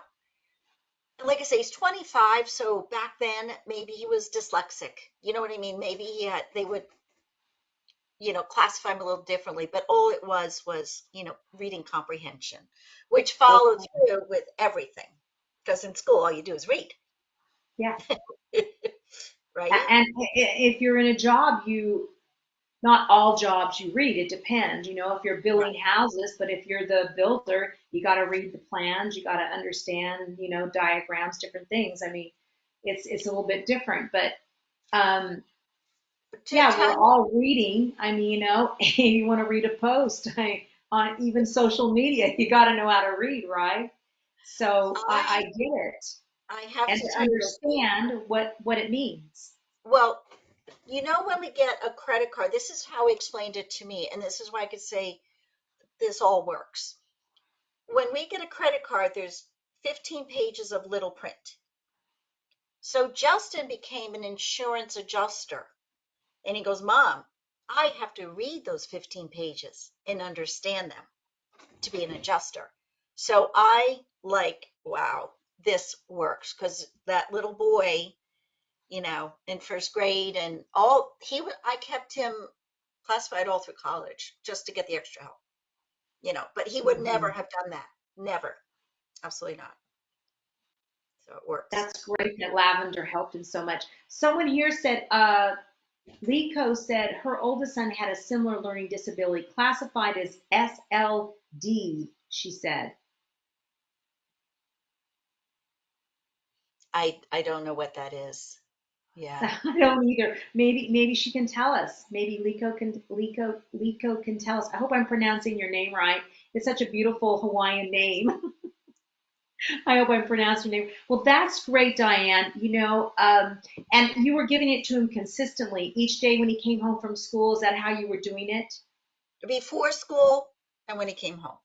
and like I say, he's 25, so back then maybe he was dyslexic. You know what I mean? Maybe they would, classify him a little differently, but all it was, reading comprehension, which followed Okay. through with everything. Because in school, all you do is read, Yeah. right? And if you're in a job, not all jobs you read, it depends. If you're Right. building houses, but if you're the builder, you got to read the plans, you got to understand, diagrams, different things. I mean, it's a little bit different, but um, To yeah, tell we're you, all reading. I mean, you want to read a post on even social media, you got to know how to read, right? So I I get it, I have and to to tell you, understand what it means. well, when we get a credit card, this is how he explained it to me, and this is why I could say this all works. When we get a credit card, there's 15 pages of little print. So Justin became an insurance adjuster. And he goes, Mom, I have to read those 15 pages and understand them to be an adjuster. So I like, wow, this works, because that little boy, in first grade and I kept him classified all through college just to get the extra help, but he would never Mhm. have done that. Never. Absolutely not. So it works. That's great that Lavender helped him so much. Someone here said, Liko said her oldest son had a similar learning disability classified as SLD, she said. I don't know what that is. Yeah. I don't either. Maybe she can tell us. Maybe Liko can tell us. I hope I'm pronouncing your name right. It's such a beautiful Hawaiian name. I hope I'm pronouncing your name. Well, that's great, Diane. And you were giving it to him consistently each day when he came home from school. Is that how you were doing it? Before school and when he came home.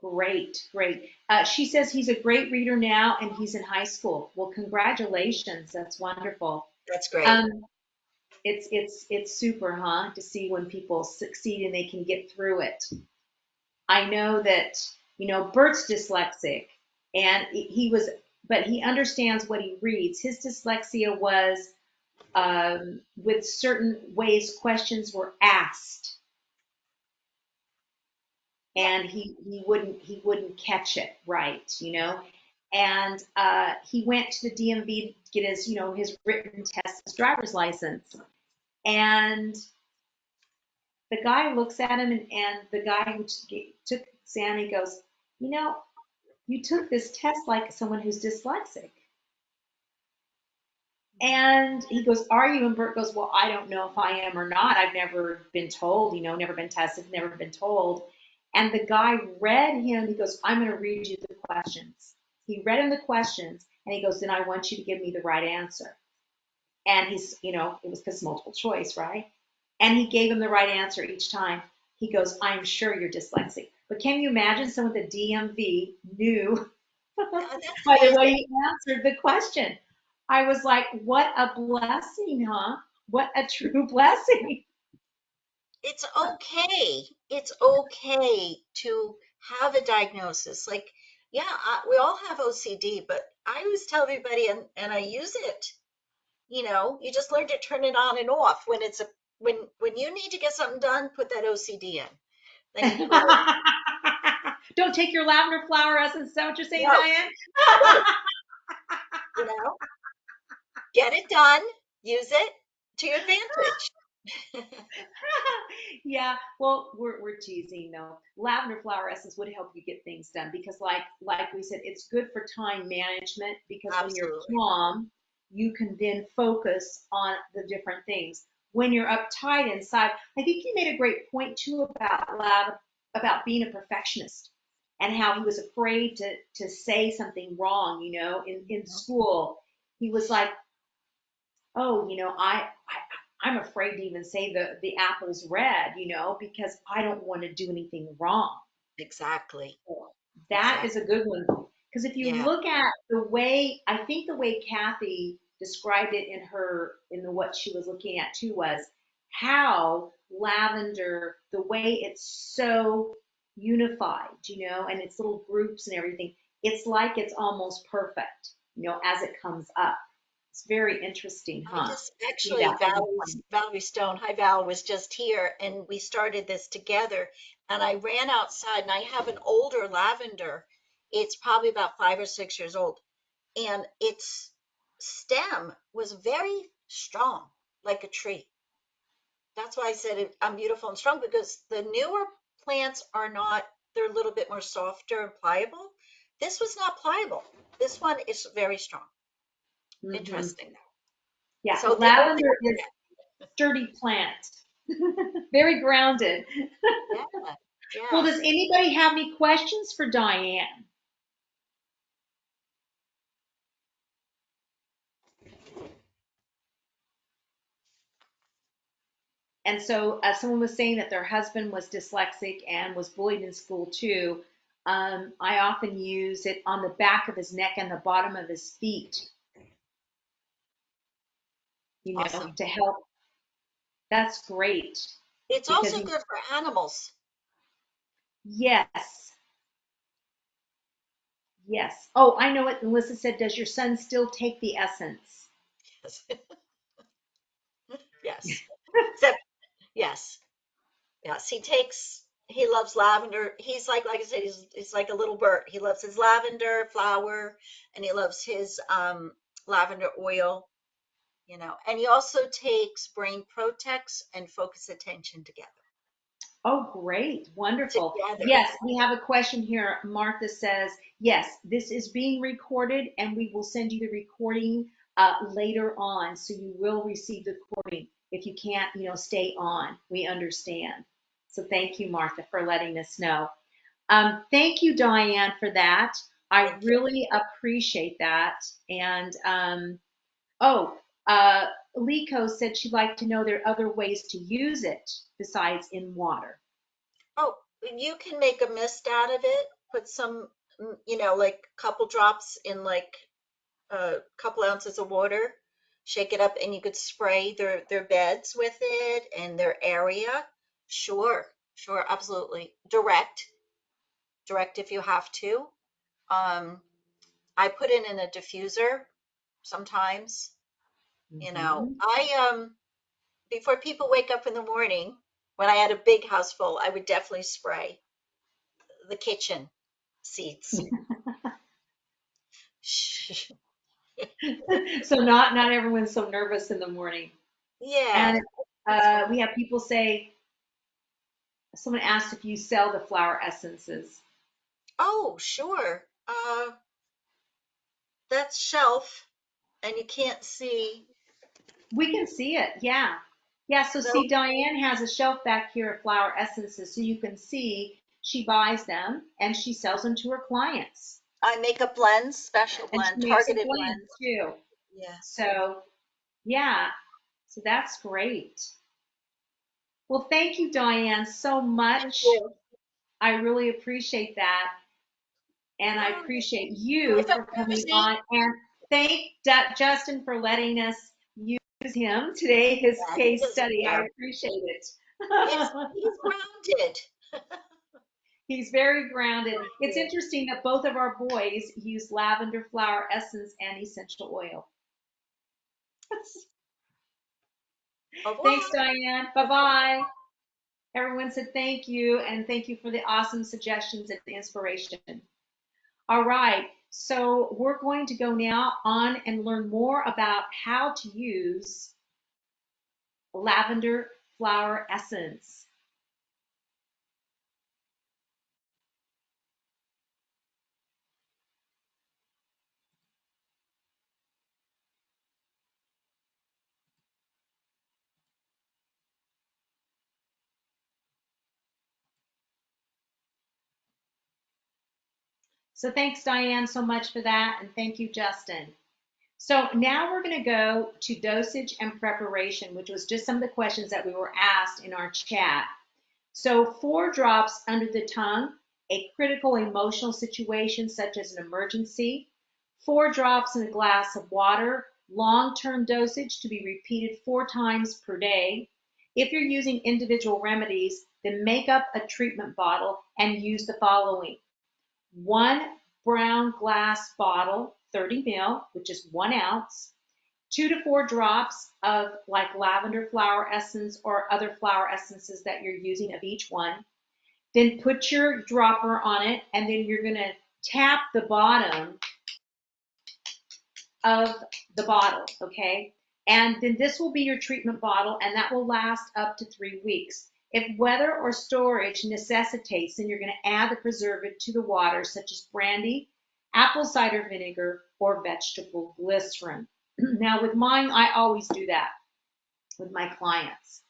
Great, great. She says he's a great reader now and he's in high school. Well, congratulations. That's wonderful. That's great. Um, it's super, huh? To see when people succeed and they can get through it. I know that, Bert's dyslexic and but he understands what he reads. His dyslexia was with certain ways questions were asked Yeah. and he wouldn't catch it right. And he went to the DMV to get his written test, his driver's license. And the guy looks at him and the guy who took Sam, he goes, you know, you took this test like someone who's dyslexic. And he goes, are you? And Bert goes, well, I don't know if I am or not. I've never been told, never been tested, never been told. And the guy read him, he goes, I'm going to read you the questions. He read him the questions and he goes, then I want you to give me the right answer. And it was because multiple choice, right? And he gave him the right answer each time. He goes, I'm sure you're dyslexic. But can you imagine someone at the DMV knew That's by the way amazing. he answered the question? I was like, what a blessing, huh? What a true blessing. It's okay. It's okay to have a diagnosis. Like, yeah, we all have OCD, but I always tell everybody, and I use it. You just learn to turn it on and off when when you need to get something done, put that OCD in. Then you put it, Don't take your lavender flower essence. Is that what you're saying, no, Diane? right, you know, get it done, use it to your advantage. Yeah, well, we're teasing though. Lavender flower essence would help you get things done because, like we said, it's good for time management because when you're Absolutely. calm, you can then focus on the different things. When you're uptight inside, I think you made a great point too about being a perfectionist and how he was afraid to say something wrong. In Mhm. school, he was like, oh, I'm afraid to even say the apple's red, because I don't want to do anything wrong. Exactly. That is a Exactly. good one. Because if you Yeah. look at I think the way Kathy described it in the what she was looking at too was how lavender, the way it's so unified, and its little groups and everything, it's like it's almost perfect, as it comes up. It's very interesting, I huh? just See actually that on the point. Valerie Stone, hi Val, was just here and we started this together. And I ran outside and I have an older lavender. It's probably about 5 or 6 years old. And its stem was very strong, like a tree. That's why I said I'm beautiful and strong because the newer plants are not, they're a little bit more softer and pliable. This was not pliable. This one is very strong. Hmm. Interesting. Yeah, So the only, lavender is sturdy plant, very grounded. yeah, Well, yeah. does anybody have any questions for Diane? And so, someone was saying that their husband was dyslexic and was bullied in school too. I often use it on the back of his neck and the bottom of his feet, Awesome. to help. That's great It's because also good for animals. yes, yes. Oh, I know what Melissa said. Does your son still take the essence? Yes. Yes. Except, yes. Yes. He loves lavender. He's like I said, he's like a little bird. He loves his lavender flower and he loves his lavender oil, and he also takes brain protex and focus attention together. Oh, great. Wonderful. Together. Yes, we have a question here. Martha says, yes, this is being recorded and we will send you the recording later on. So you will receive the recording. If you can't, stay on. We understand. So thank you, Martha, for letting us know. Thank you, Diane, for that. I Thank you. really appreciate that. And oh, uh, Liko said she'd like to know there are other ways to use it besides in water. Oh, you can make a mist out of it. Put some, like a couple drops in like a couple ounces of water. Shake it up, and you could spray their beds with it and their area. Sure, sure, absolutely. Direct if you have to. Um, I put it in a diffuser sometimes. Hmm. Before people wake up in the morning, when I had a big house full, I would definitely spray the kitchen seats. So not everyone's so nervous in the morning. Yeah, And that's fine. we have people say, someone asked if you sell the flower essences. Oh, sure. That's shelf, and you can't see. We can see it, yeah. Yeah, so No, see, Diane has a shelf back here of flower essences, so you can see she buys them and she sells them to her clients. I make a blend, special And she blend, makes a targeted blend blends. too. Yeah. So, yeah, so that's great. Well, thank you, Diane, so Thank much. you. I really appreciate that. And I Oh, appreciate if you I'm for coming Thursday, on. And thank Justin for letting us use him today, his yeah, he case doesn't study. I care. appreciate it. He's grounded. He's very grounded. It's Grounded. interesting that both of our boys use lavender flower essence and essential oil. Au revoir. Thanks, Diane. Bye bye. Everyone said thank you, and thank you for the awesome suggestions and the inspiration. All right, so we're going to go now on and learn more about how to use lavender flower essence. So thanks, Diane, so much for that, and thank you, Justin. So now we're going to go to dosage and preparation, which was just some of the questions that we were asked in our chat. So 4 drops under the tongue, a critical emotional situation such as an emergency. 4 drops in a glass of water, long-term dosage to be repeated 4 times per day. If you're using individual remedies, then make up a treatment bottle and use the following: 1 brown glass bottle, 30 ml, which is 1 ounce, 2 to 4 drops of like lavender flower essence or other flower essences that you're using of each one. Then put your dropper on it, and then you're going to tap the bottom of the bottle, okay? And then this will be your treatment bottle, and that will last up to 3 weeks. If weather or storage necessitates, then you're going to add the preservative to the water, such as brandy, apple cider vinegar, or vegetable glycerin. Now, with mine, I always do that with my clients.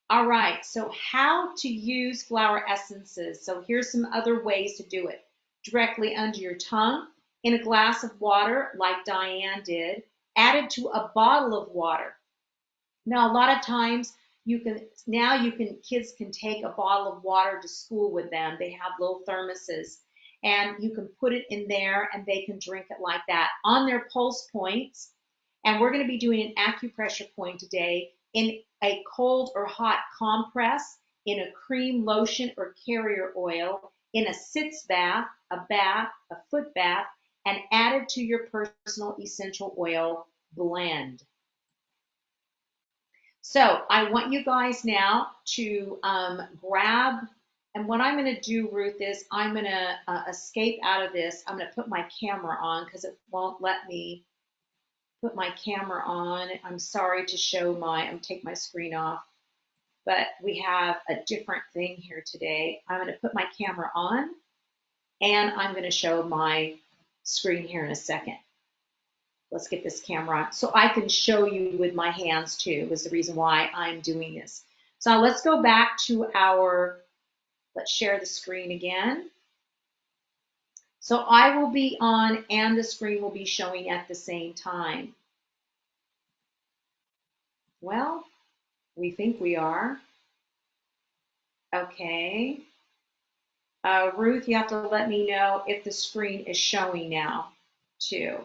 All right, so how to use flower essences. So here's some other ways to do it. Directly under your tongue, in a glass of water, like Diane did, added to a bottle of water. Now, a lot of times kids can take a bottle of water to school with them. They have little thermoses, and you can put it in there and they can drink it like that on their pulse points. And we're going to be doing an acupressure point today in a cold or hot compress, in a cream, lotion, or carrier oil, in a sitz bath, a foot bath, and added to your personal essential oil blend. So I want you guys now to grab, and what I'm going to do, Ruth, is I'm going to escape out of this. I'm going to put my camera on because it won't let me put my camera on. I'm sorry to show take my screen off, but we have a different thing here today. I'm going to put my camera on, and I'm going to show my screen here in a second. Let's get this camera on so I can show you with my hands too, is the reason why I'm doing this. So let's go back to our Let's share the screen again. So I will be on and the screen will be showing at the same time. Well, we think we are. Okay. Ruth, you have to let me know if the screen is showing now, too.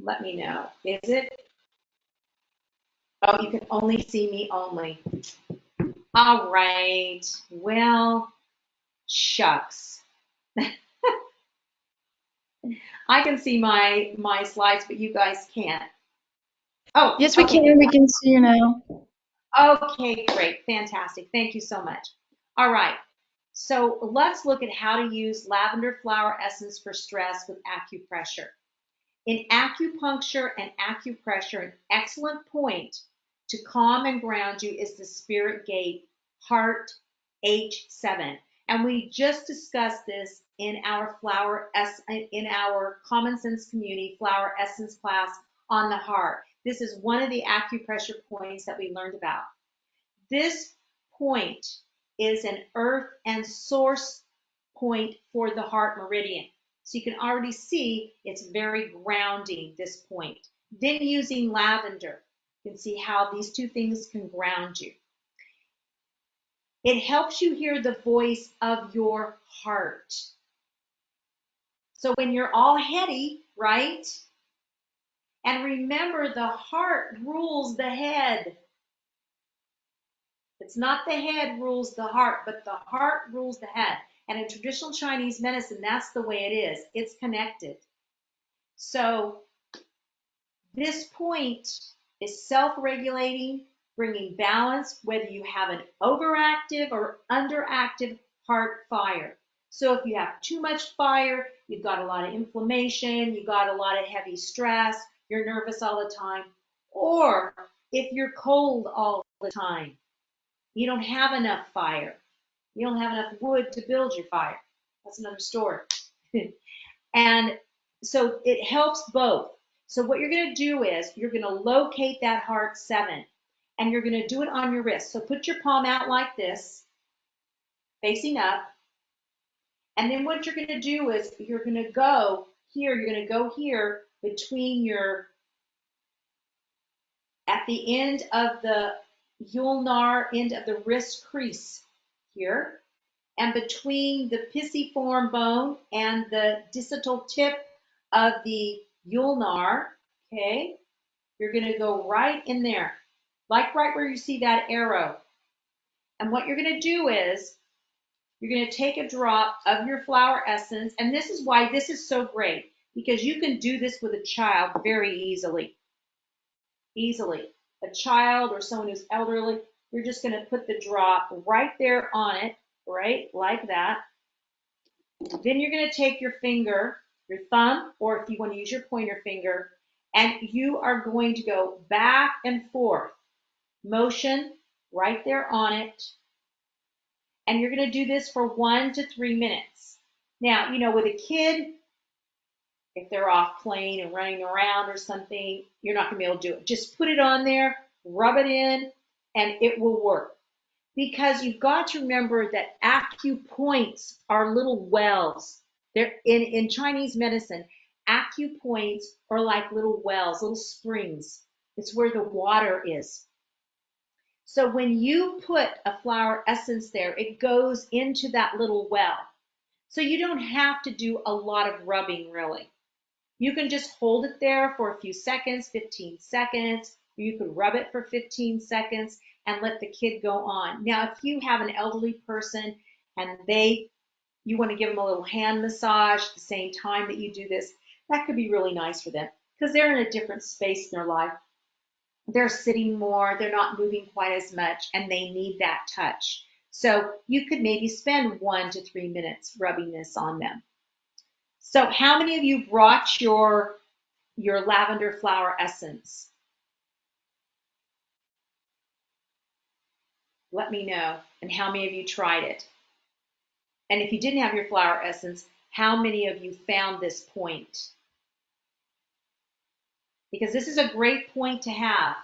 Let me know. Is it? Oh, you can only see me only. All right. Well, shucks. I can see my slides, but you guys can't. Oh, Yes, we okay. can. We can see you now. Okay, great. Fantastic. Thank you so much. All right. So let's look at how to use lavender flower essence for stress with acupressure. In acupuncture and acupressure, an excellent point to calm and ground you is the spirit gate, heart H7. And we just discussed this in our in our Common Sense Community flower essence class on the heart. This is one of the acupressure points that we learned about. This point is an earth and source point for the heart meridian. So you can already see it's very grounding, this point. Then using lavender, you can see how these two things can ground you. It helps you hear the voice of your heart. So when you're all heady, right? And remember, the heart rules the head. It's not the head rules the heart, but the heart rules the head. And in traditional Chinese medicine, that's the way it is. It's connected. So this point is self-regulating, bringing balance, whether you have an overactive or underactive heart fire. So if you have too much fire, you've got a lot of inflammation, you've got a lot of heavy stress, you're nervous all the time, or if you're cold all the time, you don't have enough fire. You don't have enough wood to build your fire. That's another story. And so it helps both. So what you're going to do is you're going to locate that heart 7 and you're going to do it on your wrist. So put your palm out like this, facing up. And then what you're going to do is you're going to go here, you're going to go here between your, at the end of the ulnar end of the wrist crease here, and between the pisiform bone and the distal tip of the ulnar, okay, you're going to go right in there, like right where you see that arrow. And what you're going to do is you're going to take a drop of your flower essence, and this is why this is so great, because you can do this with a child very easily. Easily. A child or someone who's elderly, you're just going to put the drop right there on it, right, like that. Then you're going to take your finger, your thumb, or if you want to use your pointer finger, and you are going to go back and forth, motion right there on it. And you're going to do this for 1 to 3 minutes. Now, you know, with a kid, if they're off playing and running around or something, you're not going to be able to do it. Just put it on there, rub it in, and it will work. Because you've got to remember that acupoints are little wells. They're in Chinese medicine, acupoints are like little wells, little springs. It's where the water is. So when you put a flower essence there, it goes into that little well. So you don't have to do a lot of rubbing really. You can just hold it there for a few seconds, 15 seconds. You could rub it for 15 seconds and let the kid go on. Now, if you have an elderly person and you want to give them a little hand massage at the same time that you do this, that could be really nice for them because they're in a different space in their life. They're sitting more, they're not moving quite as much, and they need that touch. So you could maybe spend 1 to 3 minutes rubbing this on them. So how many of you brought your lavender flower essence? Let me know. And how many of you tried it? And if you didn't have your flower essence, how many of you found this point? Because this is a great point to have.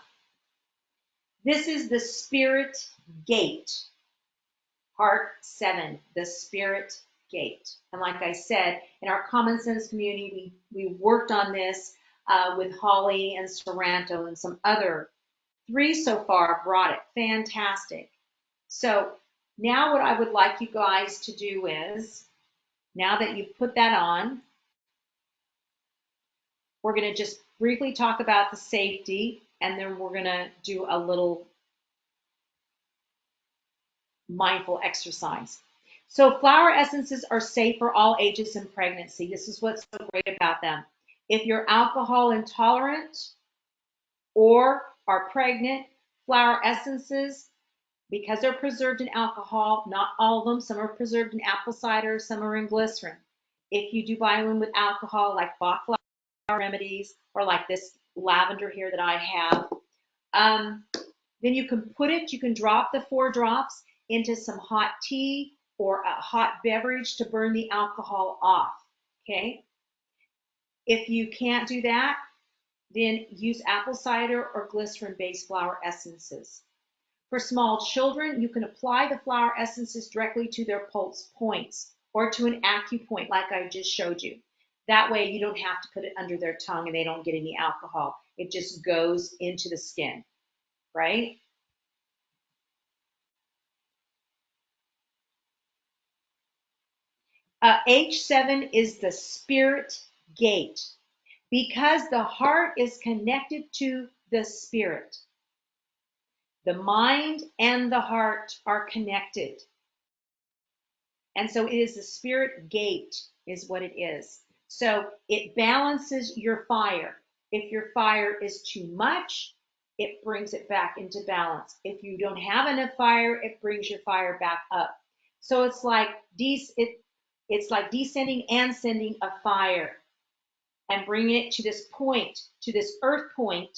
This is the spirit gate. Part 7, the spirit gate. And like I said, in our common sense community, we worked on this with Holly and Sorrento and some other. 3 so far brought it. Fantastic. So now what I would like you guys to do is, now that you've put that on, we're going to just briefly talk about the safety, and then we're going to do a little mindful exercise. So flower essences are safe for all ages in pregnancy. This is what's so great about them. If you're alcohol intolerant or are pregnant, flower essences, because they're preserved in alcohol, not all of them, some are preserved in apple cider, some are in glycerin. If you do buy one with alcohol, like Bach flower remedies, or like this lavender here that I have, then you can drop the 4 drops into some hot tea or a hot beverage to burn the alcohol off, okay? If you can't do that, then use apple cider or glycerin-based flower essences. For small children, you can apply the flower essences directly to their pulse points or to an acupoint like I just showed you. That way you don't have to put it under their tongue and they don't get any alcohol. It just goes into the skin, right? H7 is the spirit gate because the heart is connected to the spirit. The mind and the heart are connected. And so it is the spirit gate is what it is. So it balances your fire. If your fire is too much, it brings it back into balance. If you don't have enough fire, it brings your fire back up. So it's like descending and sending a fire and bringing it to this point, to this earth point.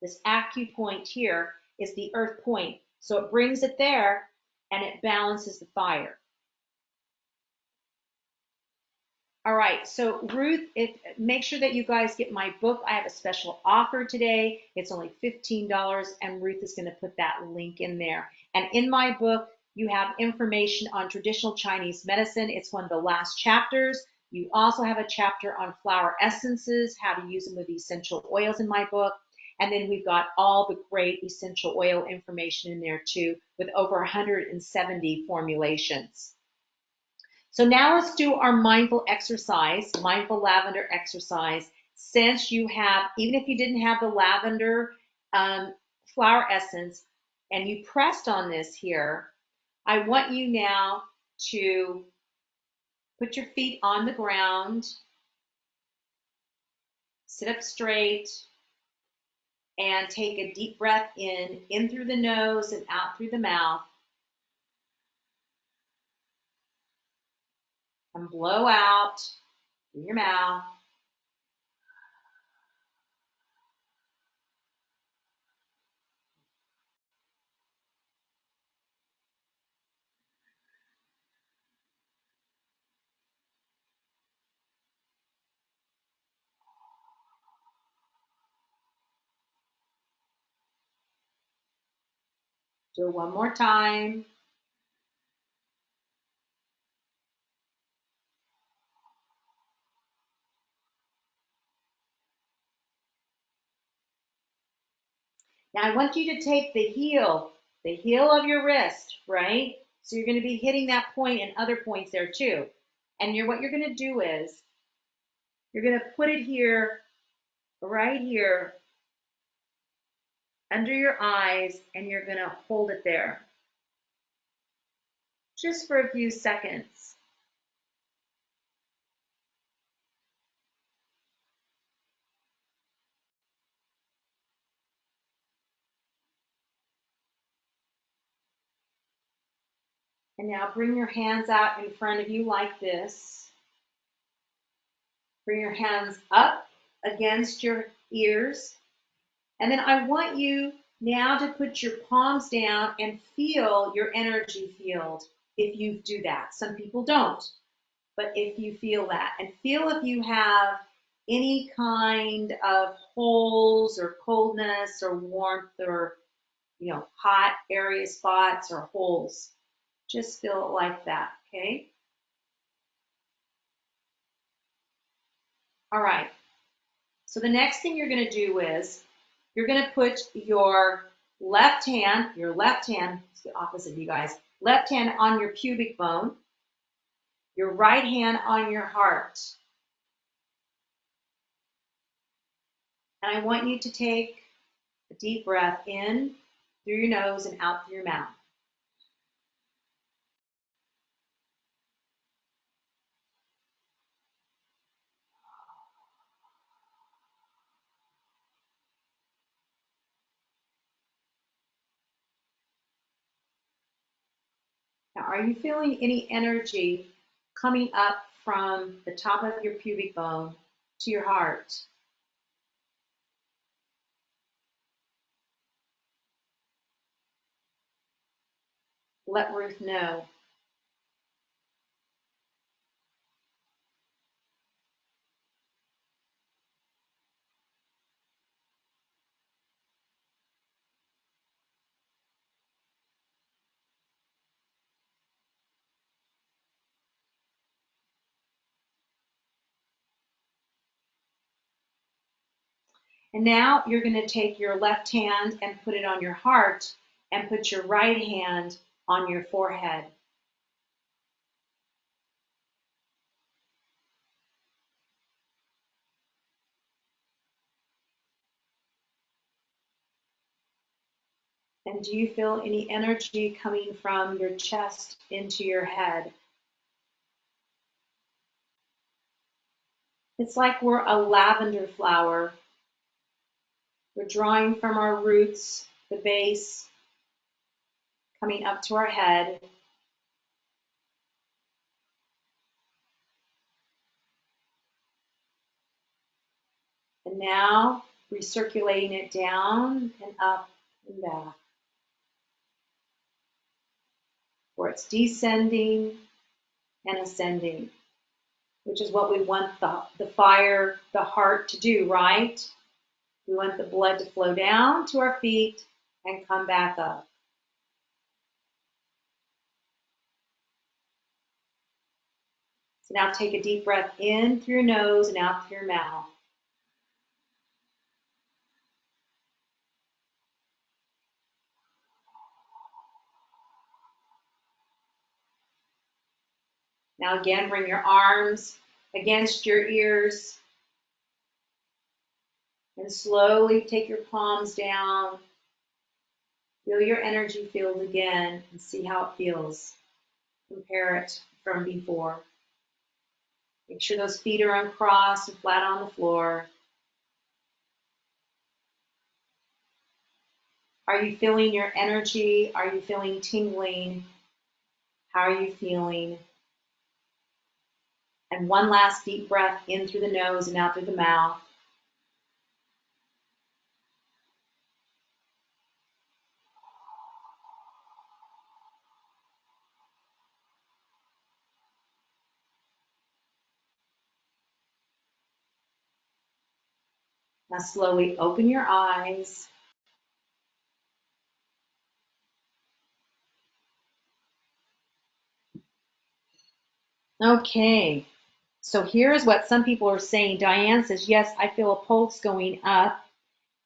This acupoint here is the earth point. So it brings it there and it balances the fire. All right, so Ruth, make sure that you guys get my book. I have a special offer today. It's only $15, and Ruth is going to put that link in there. And in my book, you have information on traditional Chinese medicine. It's one of the last chapters. You also have a chapter on flower essences, how to use them with essential oils in my book. And then we've got all the great essential oil information in there too, with over 170 formulations. So now let's do our mindful exercise, mindful lavender exercise. Since you have, even if you didn't have the lavender flower essence and you pressed on this here, I want you now to put your feet on the ground, sit up straight, and take a deep breath in through the nose and out through the mouth. And blow out through your mouth. Do it one more time. Now I want you to take the heel of your wrist, right? So you're going to be hitting that point and other points there too. And what you're going to do is you're going to put it here, right here, under your eyes, and you're going to hold it there just for a few seconds. And now bring your hands out in front of you like this. Bring your hands up against your ears. And then I want you now to put your palms down and feel your energy field if you do that. Some people don't, but if you feel that, and feel if you have any kind of holes or coldness or warmth or hot area spots or holes. Just feel it like that, okay? All right. So the next thing you're going to do is you're going to put your left hand, it's the opposite of you guys, left hand on your pubic bone, your right hand on your heart. And I want you to take a deep breath in through your nose and out through your mouth. Now, are you feeling any energy coming up from the top of your pubic bone to your heart? Let Ruth know. And now you're going to take your left hand and put it on your heart and put your right hand on your forehead. And do you feel any energy coming from your chest into your head? It's like we're a lavender flower. We're drawing from our roots, the base, coming up to our head. And now recirculating it down and up and back, where it's descending and ascending, which is what we want the fire, the heart to do, right? We want the blood to flow down to our feet and come back up. So now take a deep breath in through your nose and out through your mouth. Now again, bring your arms against your ears and slowly take your palms down. Feel your energy field again and see how it feels. Compare it from before. Make sure those feet are uncrossed and flat on the floor. Are you feeling your energy? Are you feeling tingling? How are you feeling? And one last deep breath in through the nose and out through the mouth. Now slowly open your eyes. Okay, so here's what some people are saying. Diane says, yes, I feel a pulse going up.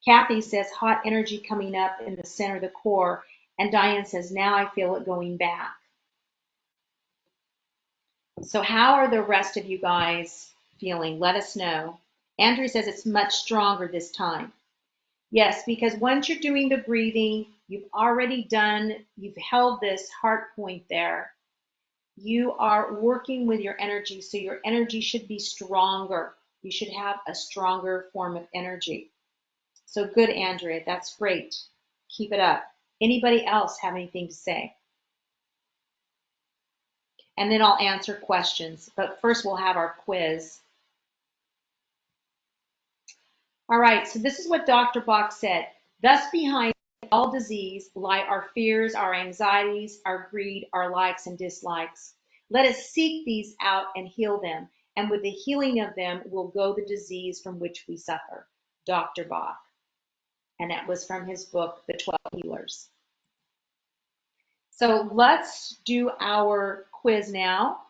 Kathy says, hot energy coming up in the center of the core. And Diane says, now I feel it going back. So how are the rest of you guys feeling? Let us know. Andrew says it's much stronger this time. Yes, because once you're doing the breathing, you've held this heart point there. You are working with your energy, so your energy should be stronger. You should have a stronger form of energy. So good, Andrea, that's great. Keep it up. Anybody else have anything to say? And then I'll answer questions, but first we'll have our quiz. All right, so this is what Dr. Bach said. Thus behind all disease lie our fears, our anxieties, our greed, our likes and dislikes. Let us seek these out and heal them, and with the healing of them will go the disease from which we suffer. Dr. Bach. And that was from his book, The 12 Healers. So let's do our quiz now.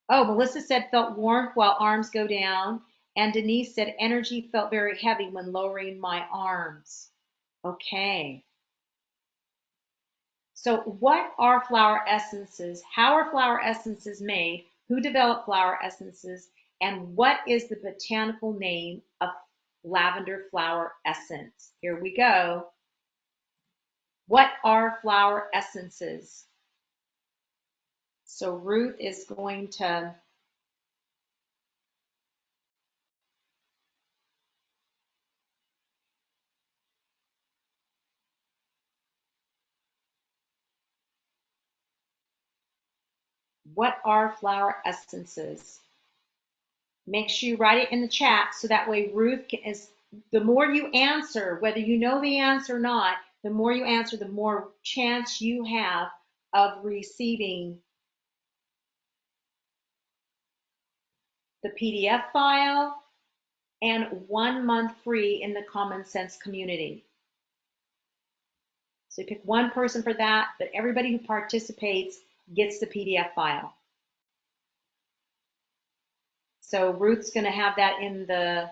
Oh, Melissa said felt warmth while arms go down. And Denise said energy felt very heavy when lowering my arms. Okay. So what are flower essences? How are flower essences made? Who developed flower essences? And what is the botanical name of lavender flower essence? Here we go. What are flower essences? So Ruth is going to what are flower essences? Make sure you write it in the chat so that way Ruth is, the more you answer, whether you know the answer or not, the more you answer, the more chance you have of receiving the PDF file and 1 month free in the Common Sense community. So you pick one person for that, but everybody who participates gets the PDF file. So Ruth's going to have that in the,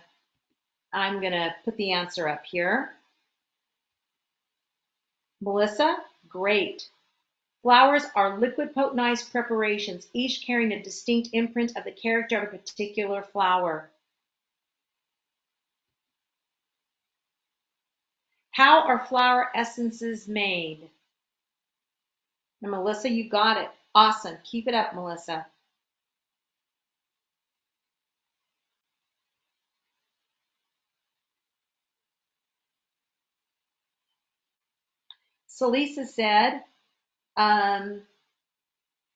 I'm going to put the answer up here. Melissa, great. Flowers are liquid potentized preparations, each carrying a distinct imprint of the character of a particular flower. How are flower essences made? And Melissa, you got it. Awesome. Keep it up, Melissa. So Lisa said, fire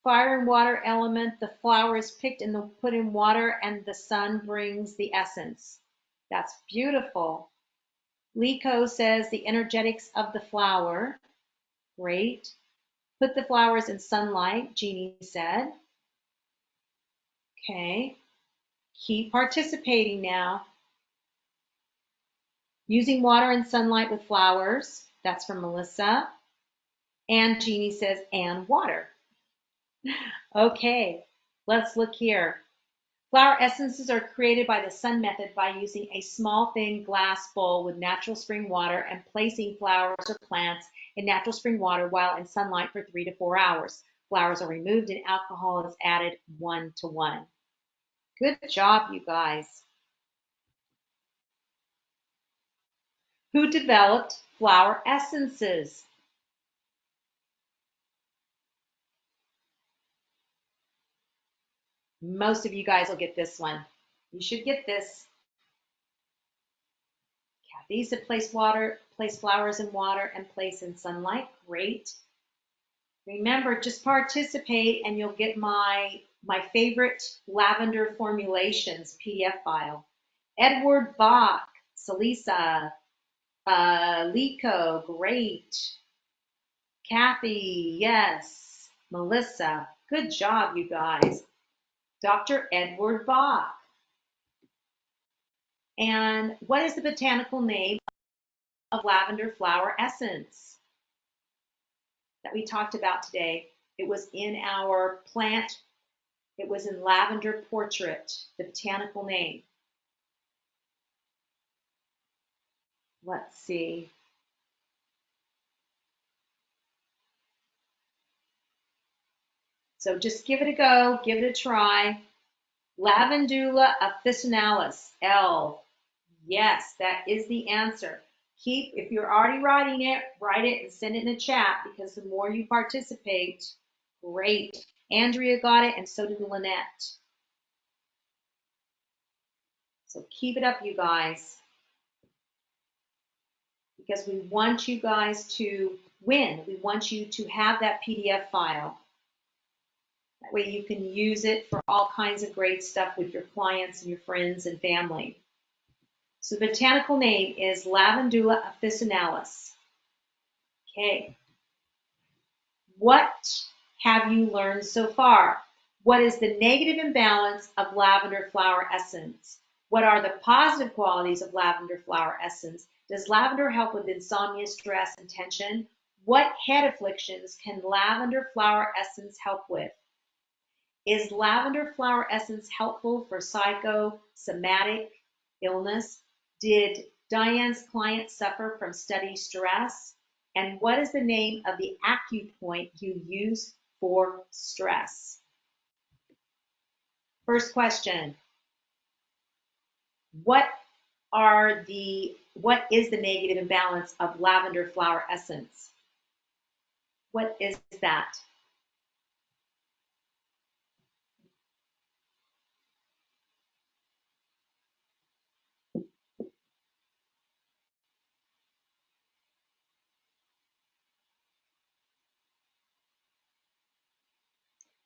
and water element, the flower is picked and put in water and the sun brings the essence. That's beautiful. Liko says the energetics of the flower. Great. Put the flowers in sunlight, Jeannie said. Okay. Keep participating now. Using water and sunlight with flowers. That's from Melissa. And Jeannie says, and water. Okay, let's look here. Flower essences are created by the sun method by using a small thin glass bowl with natural spring water and placing flowers or plants in natural spring water while in sunlight for 3 to 4 hours. Flowers are removed and alcohol is added 1 to 1. Good job, you guys. Who developed flower essences? Most of you guys will get this one. You should get this. Kathy said place flowers in water and place in sunlight. Great. Remember, just participate and you'll get my favorite lavender formulations PDF file. Edward Bach, Salisa, Liko, great. Kathy, yes. Melissa, good job, you guys. Dr. Edward Bach. And what is the botanical name of lavender flower essence that we talked about today? It was in our plant, it was in lavender portrait, the botanical name. Let's see. So just give it a go, give it a try. Lavandula officinalis, L. Yes, that is the answer. If you're already writing it, write it and send it in the chat because the more you participate, great. Andrea got it and so did Lynette. So keep it up, you guys, because we want you guys to win. We want you to have that PDF file. That way you can use it for all kinds of great stuff with your clients and your friends and family. So the botanical name is Lavandula officinalis. Okay. What have you learned so far? What is the negative imbalance of lavender flower essence? What are the positive qualities of lavender flower essence? Does lavender help with insomnia, stress, and tension? What head afflictions can lavender flower essence help with? Is lavender flower essence helpful for psychosomatic illness? Did Diane's client suffer from study stress? And what is the name of the acupoint you use for stress? First question, what is the negative imbalance of lavender flower essence? What is that?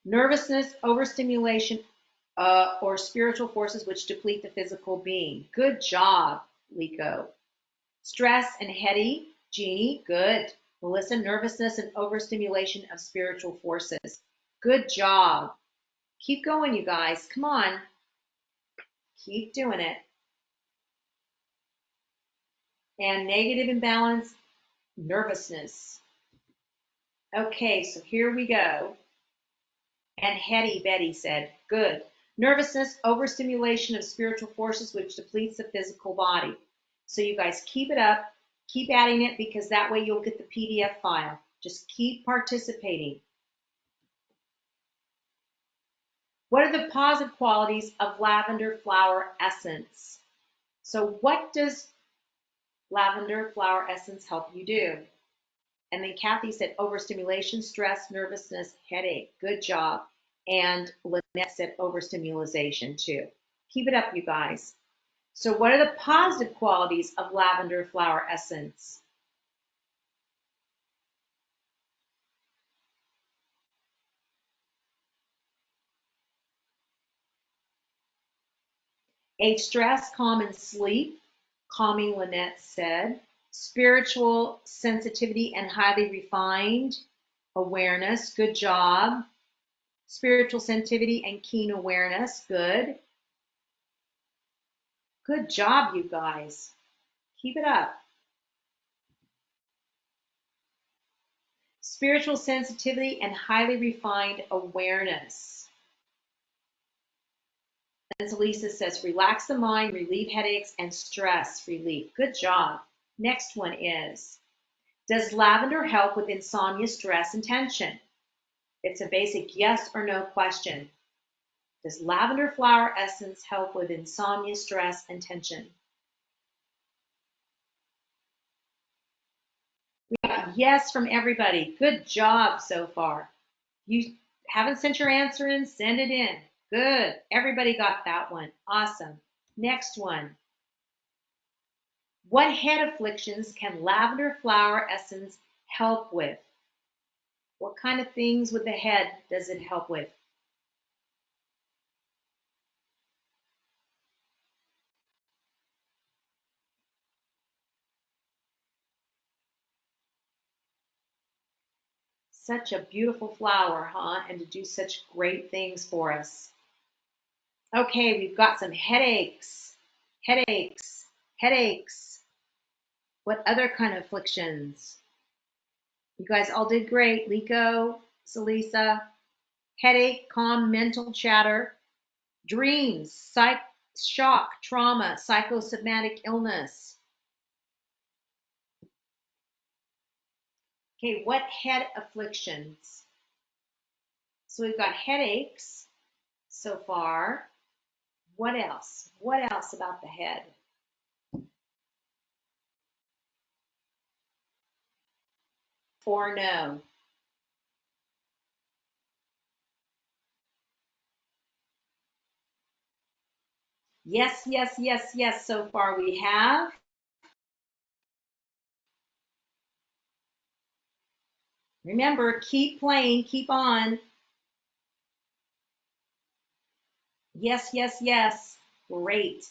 Nervousness, overstimulation, or spiritual forces which deplete the physical being. Good job, Lico. Stress and heady, Jeannie, good. Melissa, nervousness and overstimulation of spiritual forces. Good job. Keep going, you guys. Come on. Keep doing it. And negative imbalance, nervousness. Okay, so here we go. And Hetty Betty said, good. Nervousness, overstimulation of spiritual forces, which depletes the physical body. So you guys keep it up, keep adding it, because that way you'll get the PDF file. Just keep participating. What are the positive qualities of lavender flower essence? So what does lavender flower essence help you do? And then Kathy said overstimulation, stress, nervousness, headache. Good job. And Lynette said overstimulation too. Keep it up, you guys. So what are the positive qualities of lavender flower essence? Age stress, calm and sleep. Calming, Lynette said. Spiritual sensitivity and highly refined awareness. Good job. Spiritual sensitivity and keen awareness. Good. Good job, you guys. Keep it up. Spiritual sensitivity and highly refined awareness. And so Lisa says, relax the mind, relieve headaches, and stress relief. Good job. Next one is, does lavender help with insomnia, stress, and tension? It's a basic yes or no question. Does lavender flower essence help with insomnia, stress, and tension? We got yes from everybody. Good job so far. You haven't sent your answer in, send it in. Good. Everybody got that one. Awesome. Next one. What head afflictions can lavender flower essence help with? What kind of things with the head does it help with? Such a beautiful flower, huh? And to do such great things for us. Okay, we've got some headaches, headaches, headaches. What other kind of afflictions? You guys all did great. Liko, Salisa, headache, calm, mental chatter, dreams, shock, trauma, psychosomatic illness. Okay, what head afflictions? So we've got headaches so far. What else? What else about the head? Or no? Yes, yes, yes, yes, so far we have. Remember, keep playing, keep on. Yes, yes, yes. Great.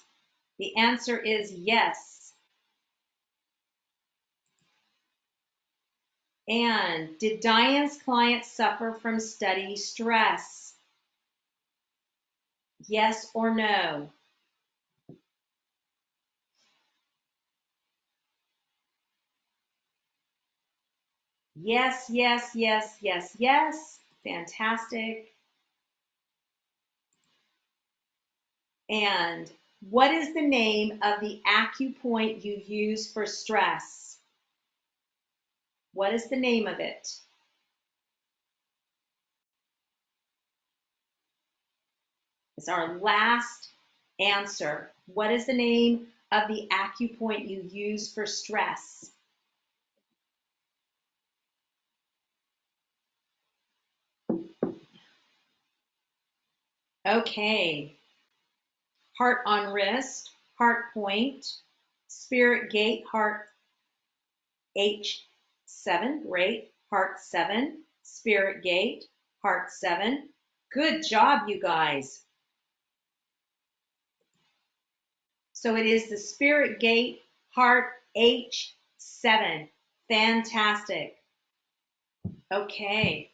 The answer is yes. And did Diane's client suffer from study stress? Yes or no? Yes, yes, yes, yes, yes. Fantastic. And what is the name of the acupoint you use for stress? What is the name of it? It's our last answer. What is the name of the acupoint you use for stress? Okay. Heart on wrist, heart point, spirit gate, heart H7, great. Heart 7, spirit gate, heart 7. Good job, you guys. So it is the spirit gate, heart H7. Fantastic. Okay.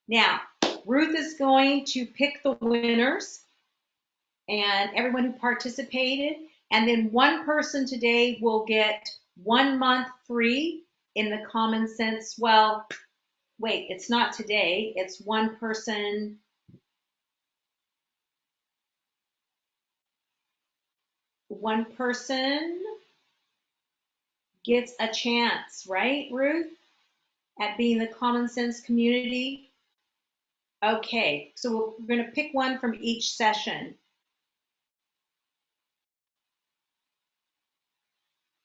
Now, Ruth is going to pick the winners and everyone who participated. And then one person today will get 1 month free in the Common Sense. Well, wait, it's not today. It's one person. One person gets a chance, right, Ruth, at being the Common Sense community? Okay, so we're going to pick one from each session.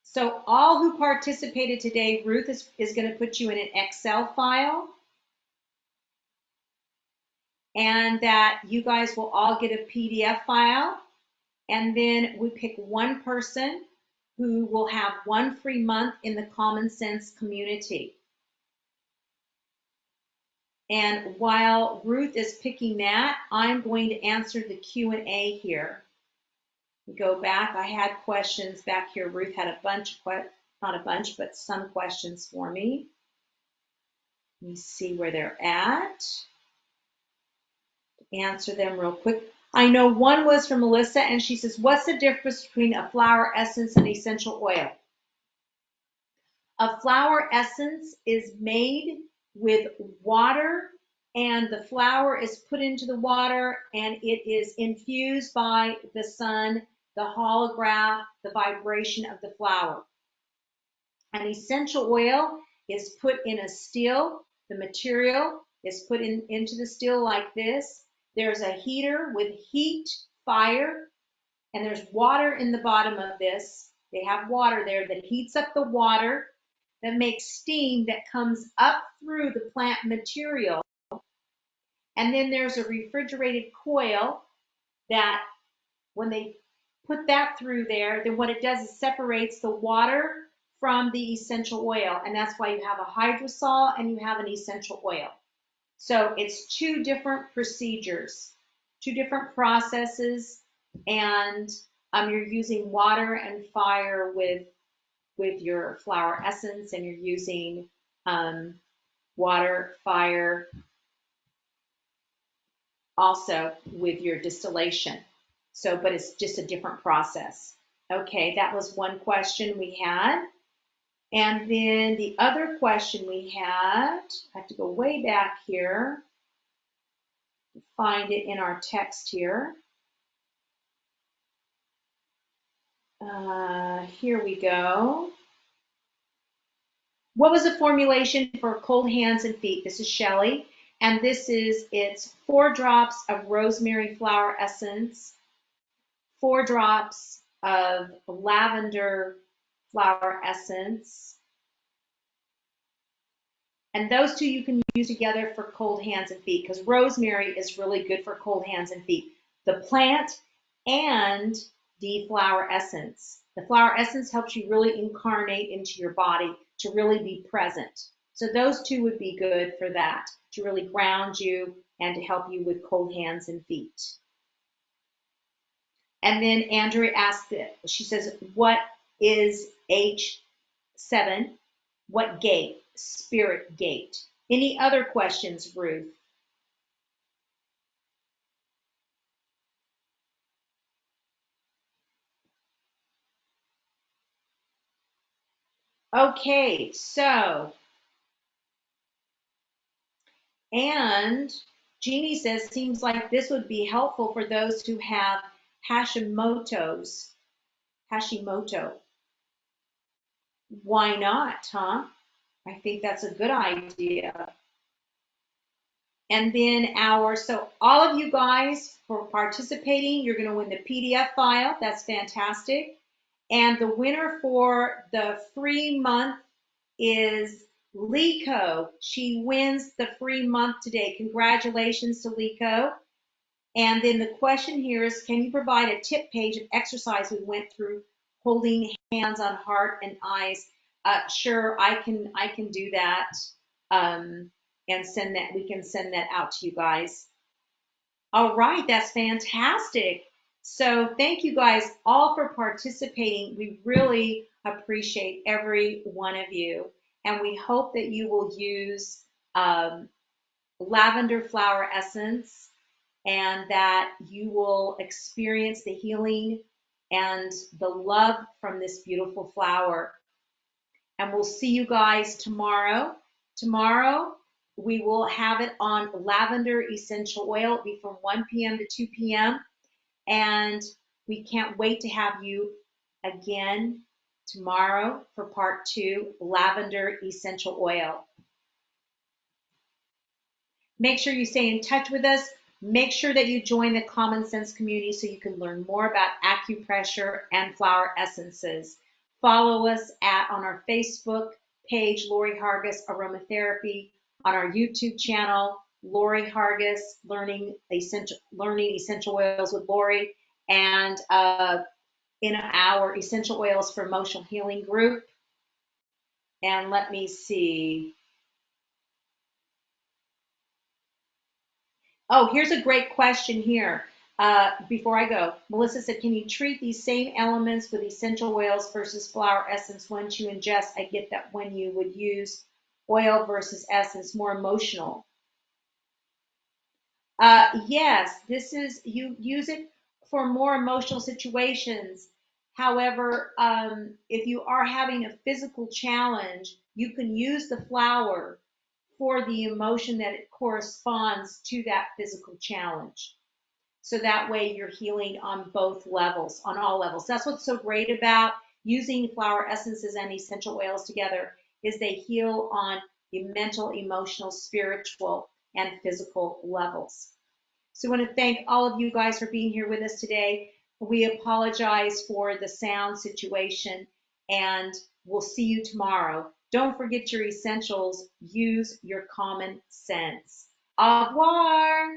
So all who participated today, Ruth is going to put you in an Excel file, and that you guys will all get a PDF file. And then we pick one person who will have 1 free month in the Common Sense community. And while Ruth is picking that, I'm going to answer the Q&A here. We go back. I had questions back here. Ruth had a bunch of, not a bunch, but some questions for me. Let me see where they're at. Answer them real quick. I know one was from Melissa, and she says, what's the difference between a flower essence and essential oil? A flower essence is made with water, and the flower is put into the water, and it is infused by the sun, the holograph, the vibration of the flower. An essential oil is put in a still. The material is put into the still like this. There's a heater with heat, fire, and there's water in the bottom of this. They have water there that heats up the water, that makes steam that comes up through the plant material. And then there's a refrigerated coil that when they put that through there, then what it does is separates the water from the essential oil. And that's why you have a hydrosol and you have an essential oil. So it's 2 different procedures, 2 different processes, and you're using water and fire with your flower essence, and you're using water, fire also with your distillation. So, but it's just a different process. Okay, that was one question we had. And then the other question we had, I have to go way back here, find it in our text here. Here we go. What was the formulation for cold hands and feet? This is Shelly. And it's 4 drops of rosemary flower essence, 4 drops of lavender flower essence. And those 2 you can use together for cold hands and feet, because rosemary is really good for cold hands and feet. The plant and the flower essence. The flower essence helps you really incarnate into your body, to really be present. So those 2 would be good for that, to really ground you and to help you with cold hands and feet. And then Andrea asked it. She says, what is H7? What gate? Spirit gate. Any other questions, Ruth? Okay, so, and Jeannie says, seems like this would be helpful for those who have Hashimoto's. Hashimoto. Why not, huh? I think that's a good idea. And then so all of you guys for participating, you're going to win the PDF file. That's fantastic. And the winner for the free month is Liko. She wins the free month today. Congratulations to Liko. And then the question here is, can you provide a tip page of exercise we went through holding hands on heart and eyes? Sure, I can do that. And send that, we can send that out to you guys. All right, that's fantastic. So thank you guys all for participating. We really appreciate every one of you. And we hope that you will use lavender flower essence and that you will experience the healing and the love from this beautiful flower. And we'll see you guys tomorrow. Tomorrow, we will have it on lavender essential oil. It'll be from 1 p.m. to 2 p.m. And we can't wait to have you again tomorrow for part 2, lavender essential oil. Make sure you stay in touch with us. Make sure that you join the Common Sense community so you can learn more about acupressure and flower essences. Follow us on our Facebook page, Lori Hargis Aromatherapy, on our YouTube channel, Lori Hargis Learning Essential Oils with Lori, and in our Essential Oils for Emotional Healing group. And let me see. Oh, here's a great question here. Before I go, Melissa said, can you treat these same elements with essential oils versus flower essence once you ingest? I get that when you would use oil versus essence, more emotional. Yes, this is, you use it for more emotional situations. However, if you are having a physical challenge, you can use the flower for the emotion that it corresponds to that physical challenge. So that way you're healing on both levels, on all levels. That's what's so great about using flower essences and essential oils together is they heal on the mental, emotional, spiritual, and physical levels. So I want to thank all of you guys for being here with us today. We apologize for the sound situation and we'll see you tomorrow. Don't forget your essentials. Use your common sense. Au revoir.